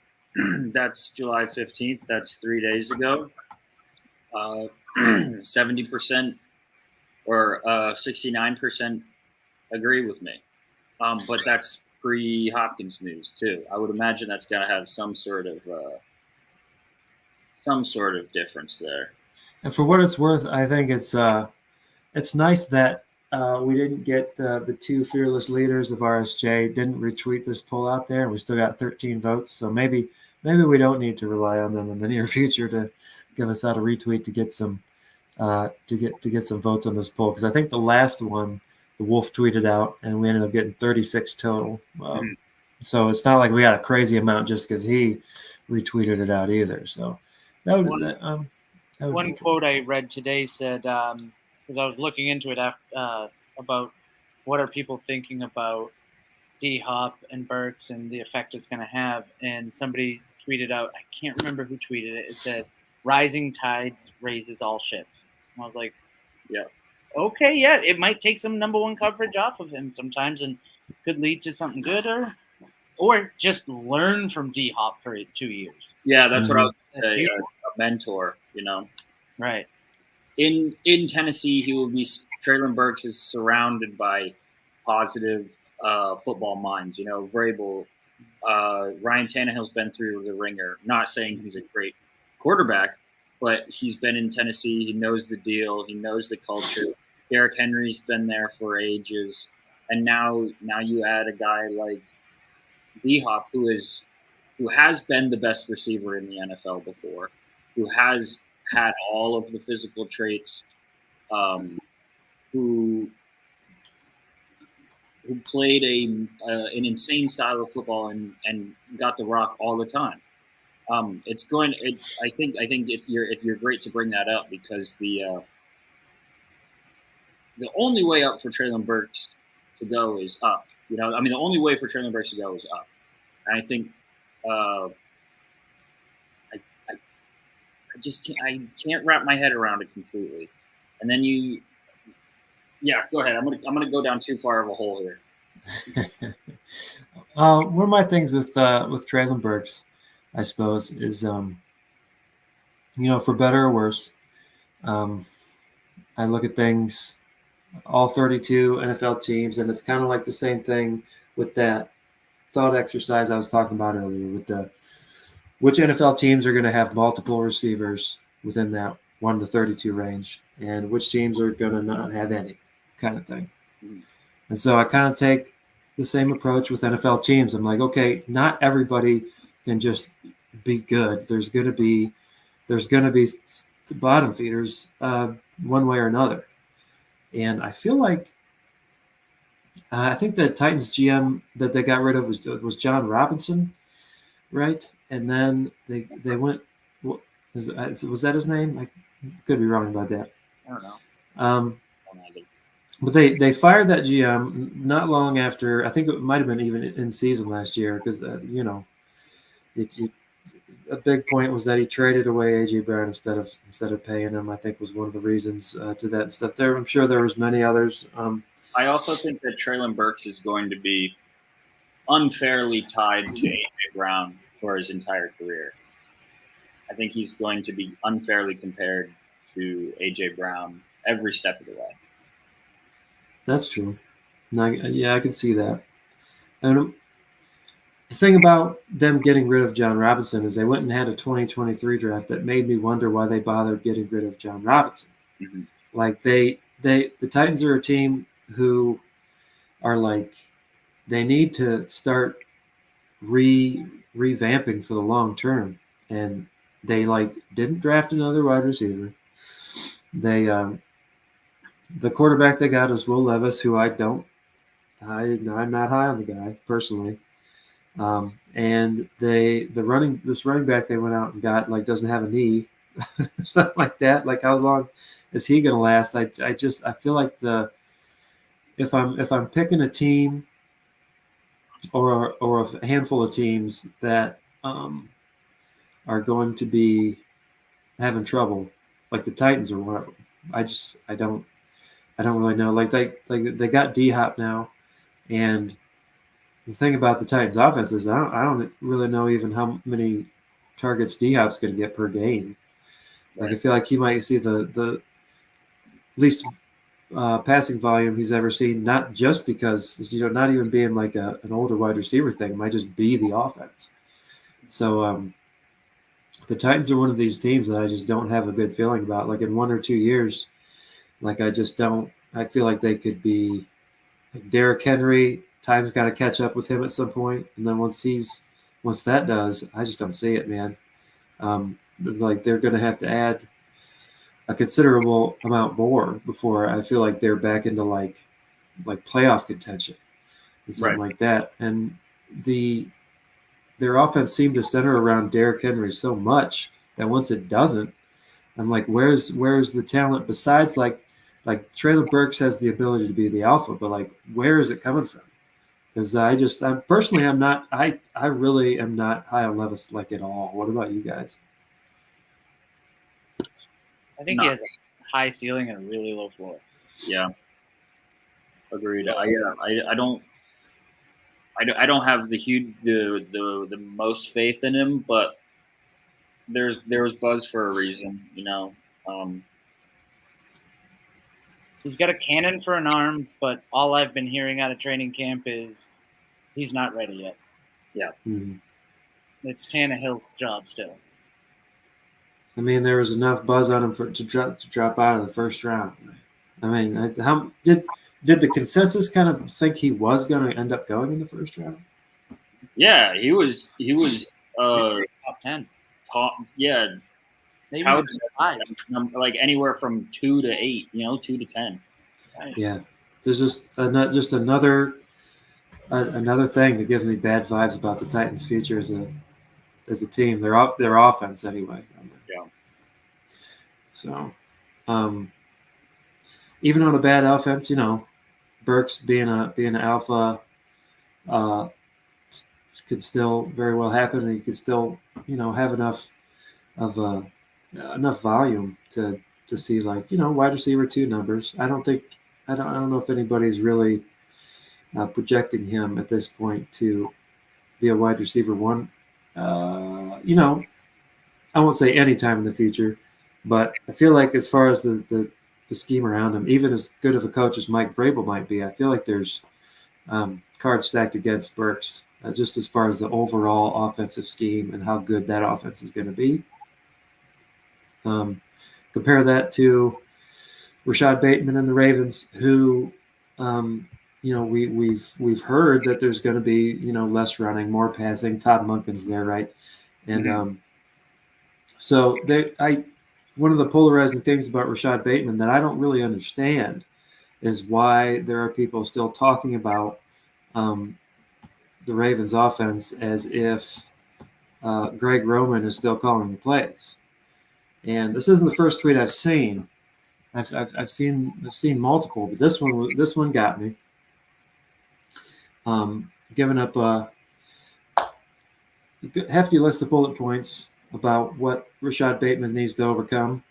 that's July 15th. That's 3 days ago. 70% or 69% agree with me. But that's pre-Hopkins news too. I would imagine that's got to have some sort of difference there. And for what it's worth, I think it's nice that we didn't get the 2 fearless leaders of RSJ didn't retweet this poll out there, and we still got 13 votes. So maybe we don't need to rely on them in the near future to give us out a retweet to get some get some votes on this poll, because I think the last one the Wolf tweeted out, and we ended up getting 36 total. So it's not like we got a crazy amount just because he retweeted it out either. So. One quote I read today said, because I was looking into it about what are people thinking about D-Hop and Burks and the effect it's going to have, and somebody tweeted out, I can't remember who tweeted it, it said, rising tides raises all ships. And I was like, yeah, okay, yeah, it might take some number 1 coverage off of him sometimes and could lead to something good, or just learn from D-Hop for 2 years. Yeah, that's what I was going to say. A mentor, Right. In Tennessee, Treylon Burks is surrounded by positive football minds. Vrabel, Ryan Tannehill's been through the ringer. Not saying he's a great quarterback, but he's been in Tennessee. He knows the deal. He knows the culture. Derrick Henry's been there for ages, and now you add a guy like D-Hop, who has been the best receiver in the NFL before, who has had all of the physical traits, who played an insane style of football and got the rock all the time. I think you're great to bring that up, because the only way up for Treylon Burks to go is up. The only way for Treylon Burks to go is up. And I think I can't wrap my head around it completely. And then go ahead. I'm gonna go down too far of a hole here. One of my things with Treylon Burks, I suppose, is for better or worse, I look at things, all 32 NFL teams, and it's kind of like the same thing with that thought exercise I was talking about earlier with which NFL teams are going to have multiple receivers within that 1 to 32 range. and which teams are going to not have any kind of thing. Mm-hmm. And so I kind of take the same approach with NFL teams. I'm like, okay, not everybody can just be good. There's going to be bottom feeders one way or another. And I feel like I think the Titans GM that they got rid of was John Robinson, right? And then they went. Was that his name? I could be wrong about that. I don't know. But they fired that GM not long after. I think it might have been even in season last year because a big point was that he traded away AJ Brown instead of paying him. I think was one of the reasons to that stuff. There, I'm sure there was many others. I also think that Treylon Burks is going to be unfairly tied to AJ Brown for his entire career. I think he's going to be unfairly compared to AJ Brown every step of the way. That's true. I can see that. And the thing about them getting rid of John Robinson is they went and had a 2023 draft that made me wonder why they bothered getting rid of John Robinson. Mm-hmm. Like the Titans are a team who are like they need to start revamping for the long term, and they didn't draft another wide receiver. They the quarterback they got is Will Levis, who I'm not high on the guy personally. And this running back they went out and got doesn't have a knee, something like that. Like how long is he going to last? I feel like if I'm picking a team or a handful of teams that are going to be having trouble, like the Titans are one of them. I don't really know. Like they got D-Hop now, and the thing about the Titans offense is I don't really know even how many targets D-Hop's going to get per game. Like I feel like he might see the least passing volume he's ever seen, not just because not even being like an older wide receiver thing. It might just be the offense. So the Titans are one of these teams that I just don't have a good feeling about. Like in 1 or 2 years, I just don't. I feel like they could be like Derrick Henry. Time's got to catch up with him at some point, and then once that does, I just don't see it, man. They're going to have to add a considerable amount more before I feel like they're back into like playoff contention and something like that. And their offense seemed to center around Derrick Henry so much that once it doesn't, I'm like, where's the talent besides like Treylon Burks has the ability to be the alpha, but where is it coming from? Because I really am not high on Levis at all. What about you guys? I think he has a high ceiling and a really low floor. Yeah, agreed. I don't have the most faith in him, but there was buzz for a reason, He's got a cannon for an arm, but all I've been hearing out of training camp is he's not ready yet. Yeah. Mm-hmm. It's Tannehill's job still. I mean, there was enough buzz on him to drop out of the first round. I mean, how did the consensus kind of think he was going to end up going in the first round? Yeah, he was top 10. Yeah. Maybe like anywhere from 2 to 8, 2 to 10. Right. Yeah, there's just another thing that gives me bad vibes about the Titans' future as a team. Their offense anyway. Yeah. So, even on a bad offense, Burks being an alpha could still very well happen, and he could still have enough volume to see wide receiver 2 numbers. I don't know if anybody's really projecting him at this point to be a wide receiver 1. I won't say any time in the future, but I feel like as far as the scheme around him, even as good of a coach as Mike Vrabel might be, I feel like there's cards stacked against Burks just as far as the overall offensive scheme and how good that offense is going to be. Compare that to Rashod Bateman and the Ravens, who, we've heard that there's going to be, less running, more passing. Todd Monken's there, right? And so one of the polarizing things about Rashod Bateman that I don't really understand is why there are people still talking about the Ravens offense as if Greg Roman is still calling the plays. And this isn't the first tweet I've seen. I've seen multiple, but this one got me. Giving up a hefty list of bullet points about what Rashod Bateman needs to overcome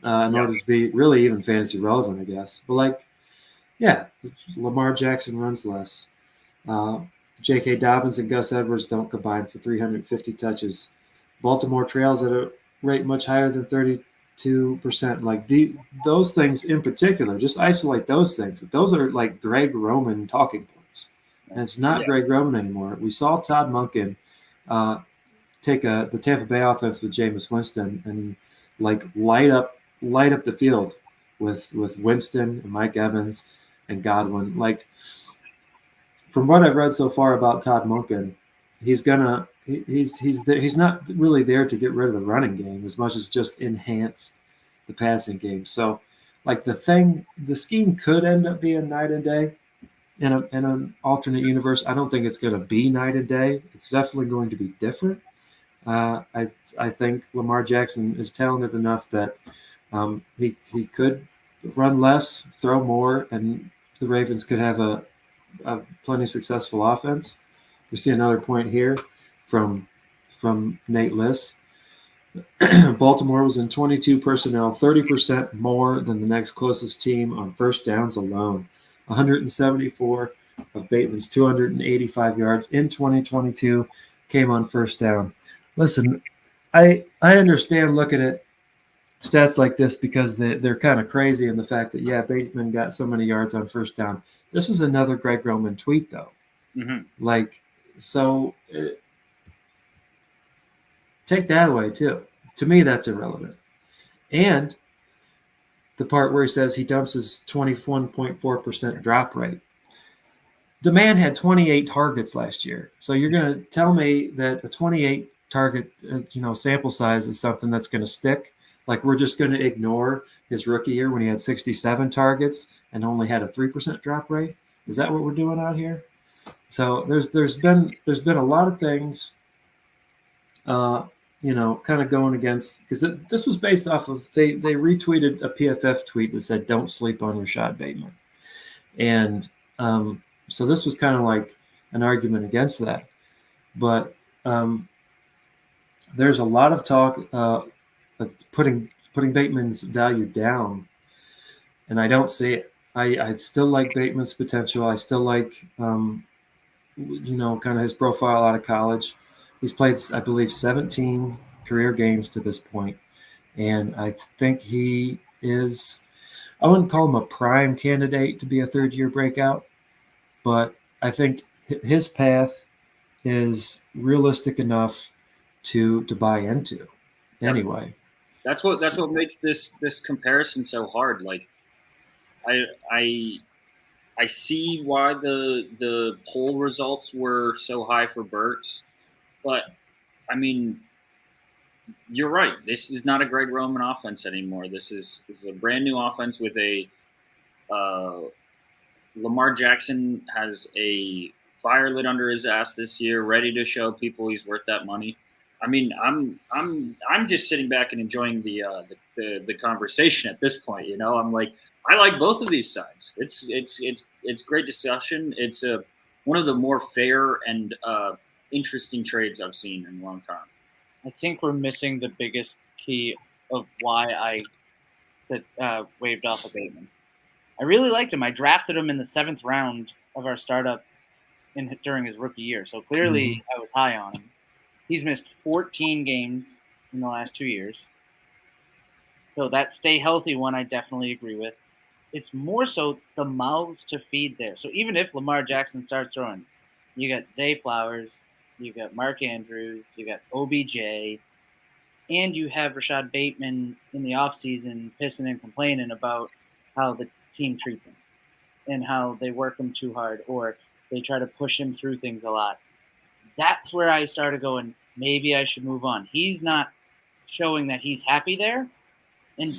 in order to be really even fantasy relevant, I guess. But Lamar Jackson runs less. J.K. Dobbins and Gus Edwards don't combine for 350 touches. Baltimore trails at a rate much higher than 32%. Like those things in particular, just isolate those things. Those are like Greg Roman talking points. And it's not Greg Roman anymore. We saw Todd Monken take the Tampa Bay offense with Jameis Winston and light up the field with Winston and Mike Evans and Godwin. From what I've read so far about Todd Monken, he's not really there to get rid of the running game as much as just enhance the passing game. So the scheme could end up being night and day in an alternate universe. I don't think it's going to be night and day. It's definitely going to be different. I think Lamar Jackson is talented enough that he could run less, throw more, and the Ravens could have a plenty successful offense. We see another point here from Nate Liss. Baltimore was in 22 personnel, 30% more than the next closest team on first downs alone. 174 of Bateman's 285 yards in 2022 came on first down. Listen, I understand looking at stats like this because they're kind of crazy in the fact that, Bateman got so many yards on first down. This is another Greg Roman tweet, though. Take that away, too. To me, that's irrelevant. And the part where he says he dumps his 21.4% drop rate. The man had 28 targets last year. So you're going to tell me that a 28 target, sample size is something that's going to stick? Like we're just going to ignore his rookie year when he had 67 targets and only had a 3% drop rate? Is that what we're doing out here? So there's been a lot of things, kind of going against, because this was based off of they retweeted a PFF tweet that said don't sleep on Rashod Bateman, and so this was kind of like an argument against that. But there's a lot of talk putting Bateman's value down, and I don't see it. I still like Bateman's potential. I still like, kind of his profile out of college. He's played, I believe, 17 career games to this point, and I think he is, I wouldn't call him a prime candidate to be a third-year breakout, but I think his path is realistic enough to buy into anyway. That's what makes this comparison so hard. Like, I see why the poll results were so high for Burks, but I mean, you're right. This is not a Greg Roman offense anymore. This is a brand new offense with a Lamar Jackson has a fire lit under his ass this year, ready to show people he's worth that money. I mean, I'm just sitting back and enjoying the conversation at this point. I'm like, I like both of these sides. It's great discussion. It's one of the more fair and interesting trades I've seen in a long time. I think we're missing the biggest key of why I said waved off of Bateman. I really liked him. I drafted him in the 7th round of our startup during his rookie year. So clearly I was high on him. He's missed 14 games in the last 2 years. So that stay healthy one I definitely agree with. It's more so the mouths to feed there. So even if Lamar Jackson starts throwing, you got Zay Flowers, you got Mark Andrews, you got OBJ, and you have Rashod Bateman in the offseason pissing and complaining about how the team treats him and how they work him too hard or they try to push him through things a lot. That's where I started going, maybe I should move on. He's not showing that he's happy there. And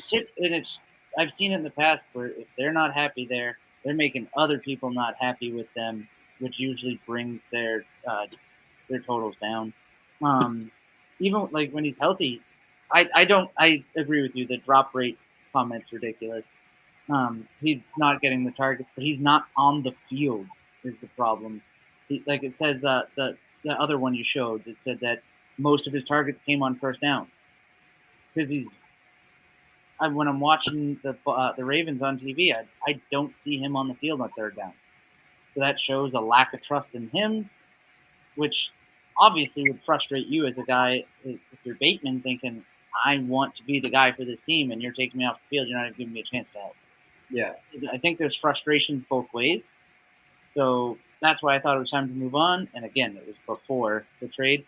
I've seen it in the past where if they're not happy there, they're making other people not happy with them, which usually brings their totals down. Even like when he's healthy, I agree with you. The drop rate comment's ridiculous. He's not getting the targets, but he's not on the field is the problem. Like it says the other one you showed, it said that most of his targets came on first down. Because when I'm watching the Ravens on TV, I don't see him on the field on third down. So that shows a lack of trust in him, which obviously would frustrate you as a guy if you're Bateman thinking, I want to be the guy for this team, and you're taking me off the field. You're not even giving me a chance to help. Yeah. I think there's frustrations both ways. So that's why I thought it was time to move on. And again, it was before the trade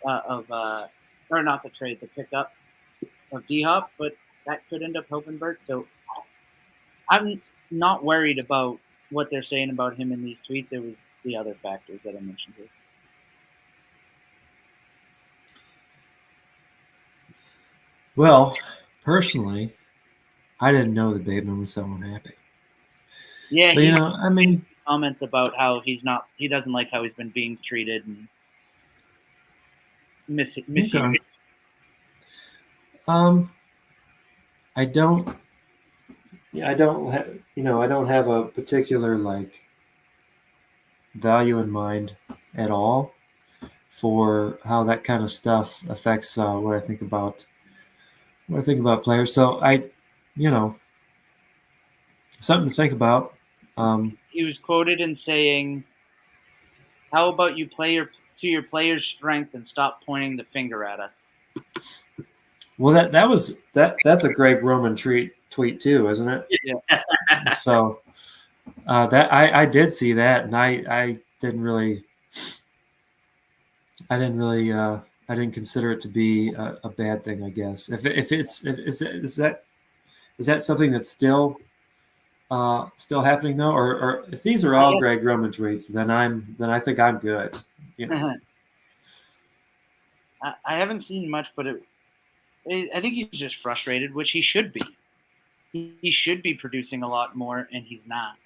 the pickup of D-Hop, but that could end up helping Burks. So I'm not worried about what they're saying about him in these tweets. It was the other factors that I mentioned here. Well, personally, I didn't know that Bateman was so unhappy. Yeah, but, I mean, comments about how he doesn't like how he's been being treated and misused. Okay. I don't have a particular like value in mind at all for how that kind of stuff affects what I think about players. So something to think about. He was quoted in saying, "How about you play to your players' strength and stop pointing the finger at us?" Well, that's a Greg Roman tweet too, isn't it? Yeah. So that I did see that, and I didn't consider it to be a bad thing. I guess is that something that's still happening though, or if these are all Greg Roman tweets, then I think I'm good. I haven't seen much, but I think he's just frustrated, which he should be. He should be producing a lot more, and he's not.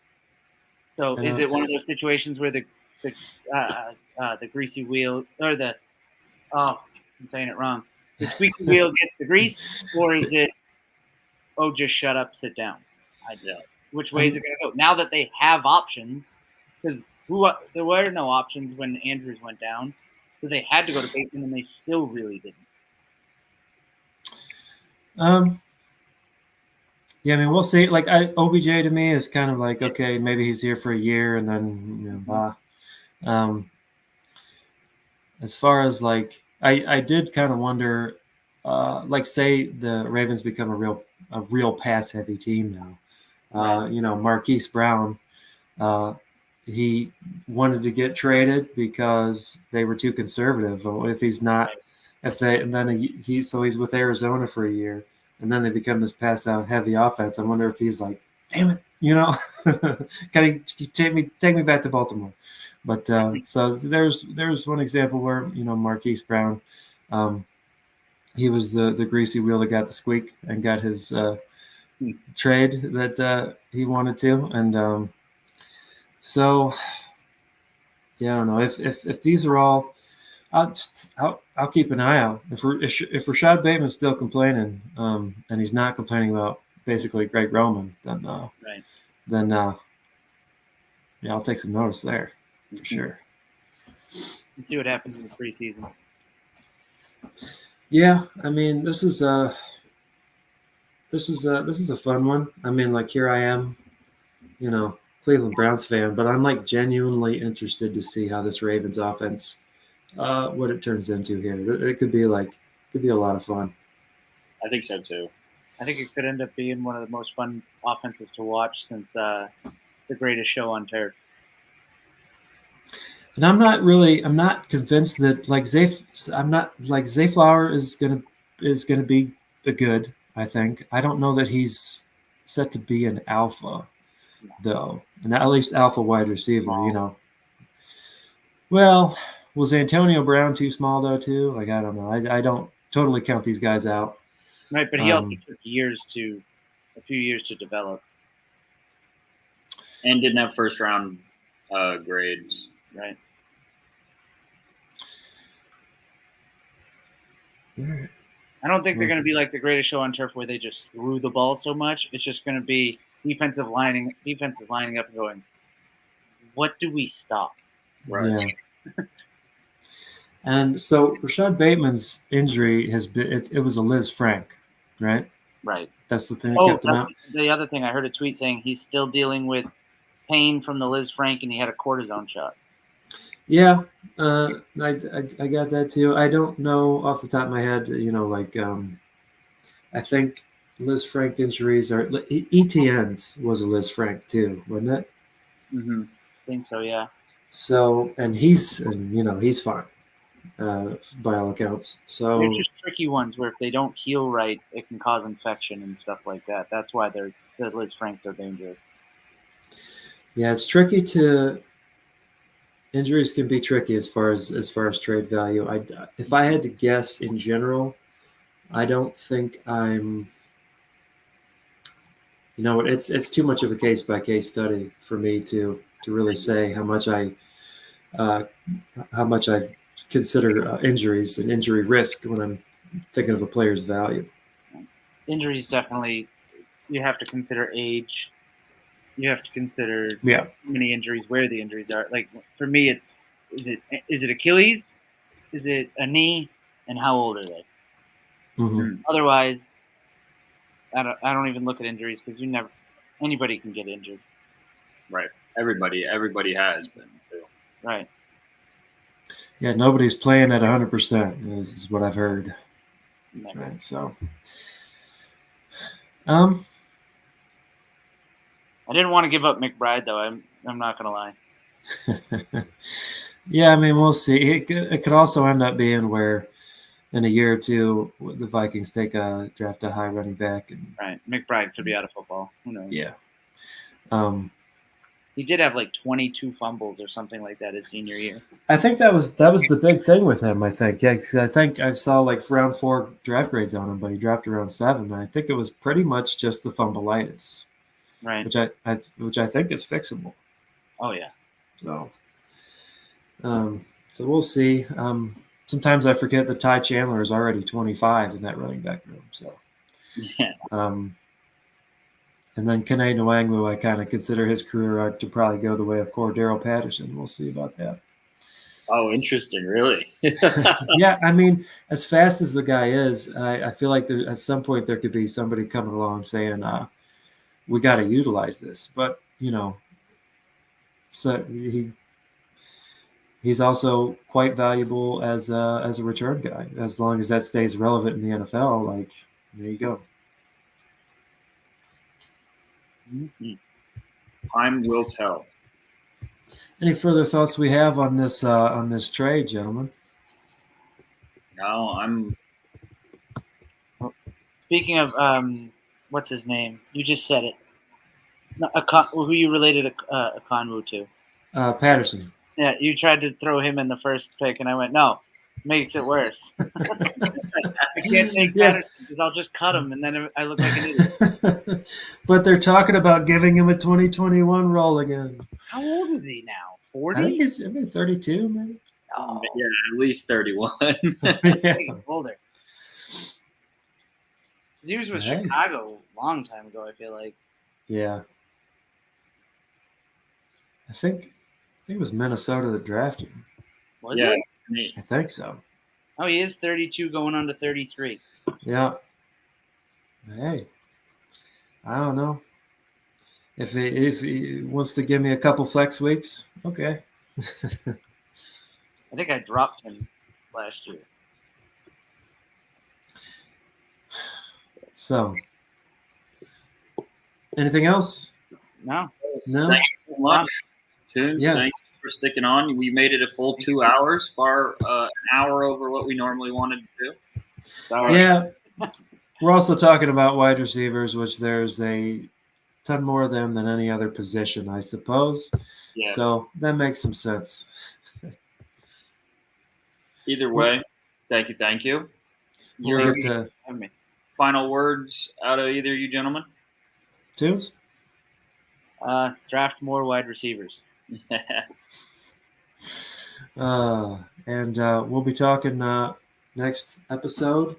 So is it one of those situations where the greasy wheel or I'm saying it wrong. The squeaky wheel gets the grease, or is it, just shut up, sit down? I don't know. Which way is it going to go? Now that they have options, because there were no options when Andrews went down, so they had to go to Bateman, and they still really didn't. Yeah, I mean, we'll see. Like OBJ to me is kind of like, okay, maybe he's here for a year and then blah. As far as like, I did kind of wonder, like say the Ravens become a real pass heavy team now. Marquise Brown, he wanted to get traded because they were too conservative. If he's not, so he's with Arizona for a year. And then they become this pass-out heavy offense. I wonder if he's like, damn it, can you take me back to Baltimore? But so there's one example where Marquise Brown, he was the greasy wheel that got the squeak and got his trade that he wanted to, and so yeah, I don't know if these are all. I'll keep an eye out. If Rashod Bateman's still complaining, and he's not complaining about basically Greg Roman, then I'll take some notice there for sure. And see what happens in the preseason. Yeah, I mean this is a fun one. I mean, like here I am, Cleveland Browns fan, but I'm like genuinely interested to see how this Ravens offense. What it turns into here. It could be a lot of fun. I think so too. I think it could end up being one of the most fun offenses to watch since the greatest show on turf. And I'm not convinced that Zay Flower is gonna be good. I think I don't know that he's set to be an alpha, though, and at least alpha wide receiver. You know. Well, was Antonio Brown too small though? Too like I don't know. I don't totally count these guys out. Right, but he also took a few years to develop, and didn't have first round grades. Right. I don't think they're going to be like the Greatest Show on Turf where they just threw the ball so much. It's just going to be defenses lining up and going, what do we stop? Right. Yeah. And so Rashod Bateman's injury has been it was a Liz Frank, right? Right. That's the thing that kept him out. The other thing. I heard a tweet saying he's still dealing with pain from the Liz Frank and he had a cortisone shot. Yeah, I got that too. I don't know off the top of my head, you know, like I think Liz Frank injuries are ETN's was a Liz Frank too, wasn't it? Mm-hmm. I think so, yeah. So and he's fine by all accounts. So they're just tricky ones where if they don't heal right, it can cause infection and stuff like that. That's why the Liz Franks are dangerous. Yeah, it's tricky to. Injuries can be tricky as far as trade value. If I had to guess in general, I don't think I'm. You know, it's too much of a case by case study for me to really say how much I consider injuries and injury risk when I'm thinking of a player's value. Injuries definitely. You have to consider age. You have to consider how many injuries, where the injuries are. Like for me, is it Achilles, is it a knee, and how old are they? Mm-hmm. Otherwise, I don't even look at injuries because anybody can get injured. Right. Everybody has been too. Right. Yeah, nobody's playing at 100%. Is what I've heard. Never. Right. So, I didn't want to give up McBride, though. I'm not going to lie. Yeah, I mean, we'll see. It could also end up being where in a year or two the Vikings draft a high running back. Right. McBride could be out of football. Who knows? Yeah. He did have like 22 fumbles or something like that his senior year. I think that was the big thing with him, I think. Yeah, because I think I saw like round 4 draft grades on him, but he dropped around 7. And I think it was pretty much just the fumbleitis. Right. Which I think is fixable. Oh yeah. So we'll see. Sometimes I forget that Ty Chandler is already 25 in that running back room. So yeah. And then Kene Nwangwu, I kind of consider his career arc to probably go the way of Cordero Patterson. We'll see about that. Oh, interesting, really? Yeah, I mean, as fast as the guy is, I feel like at some point there could be somebody coming along saying, we got to utilize this, but you know, so he's also quite valuable as a return guy. As long as that stays relevant in the NFL, like there you go. Mm-hmm. Time will tell. Any further thoughts we have on this trade, gentlemen? No, I'm. Speaking of what's his name? You just said it. No, who you related Okonwu to? Patterson. Yeah, you tried to throw him in the first pick, and I went, no, makes it worse. I can't take Patterson because I'll just cut him, and then I look like an idiot. But they're talking about giving him a 2021 role again. How old is he now? 40? I think he's 32, maybe. Oh. Yeah, at least 31. Yeah. Older. He was with Chicago a long time ago, I feel like. Yeah. I think it was Minnesota that drafted him. Was it? I think so. Oh, he is 32 going on to 33. Yeah. Hey, I don't know. If he wants to give me a couple flex weeks, okay. I think I dropped him last year. So, anything else? No. Thanks so much, Tunes. Yeah. Thanks for sticking on. We made it a full 2 hours, an hour over what we normally wanted to do. Yeah. We're also talking about wide receivers, which there's a ton more of them than any other position, I suppose. Yeah. So that makes some sense. Either way, thank you. We'll Your get to final words out of either of you gentlemen. Tunes. Draft more wide receivers. And we'll be talking next episode,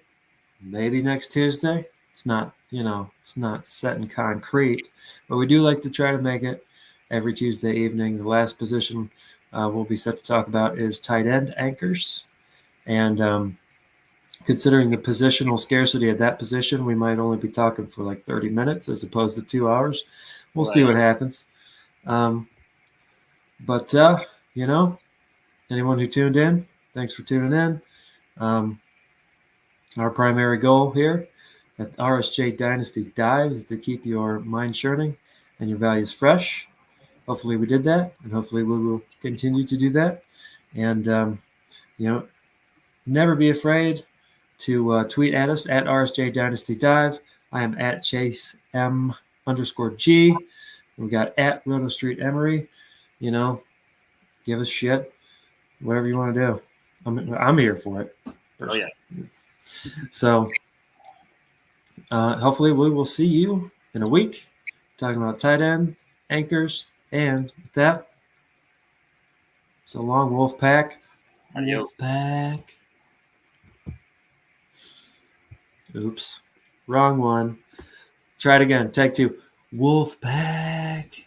maybe next Tuesday. It's not, it's not set in concrete, but we do like to try to make it every Tuesday evening. The last position we'll be set to talk about is tight end anchors. And considering the positional scarcity at that position, we might only be talking for like 30 minutes as opposed to 2 hours. We'll see what happens. But anyone who tuned in, thanks for tuning in. Our primary goal here at RSJ Dynasty Dive is to keep your mind churning and your values fresh. Hopefully we did that, and hopefully we will continue to do that. And, never be afraid to tweet at us at RSJ Dynasty Dive. I am at ChaseM_G. We got at Roto Street Emery. Give us shit, whatever you want to do. I'm here for it. Oh, yeah. So hopefully we will see you in a week talking about tight ends, anchors, and with that, so long, Wolfpack. Adios. Wolfpack. Oops. Wrong one. Try it again. Take two. Wolfpack.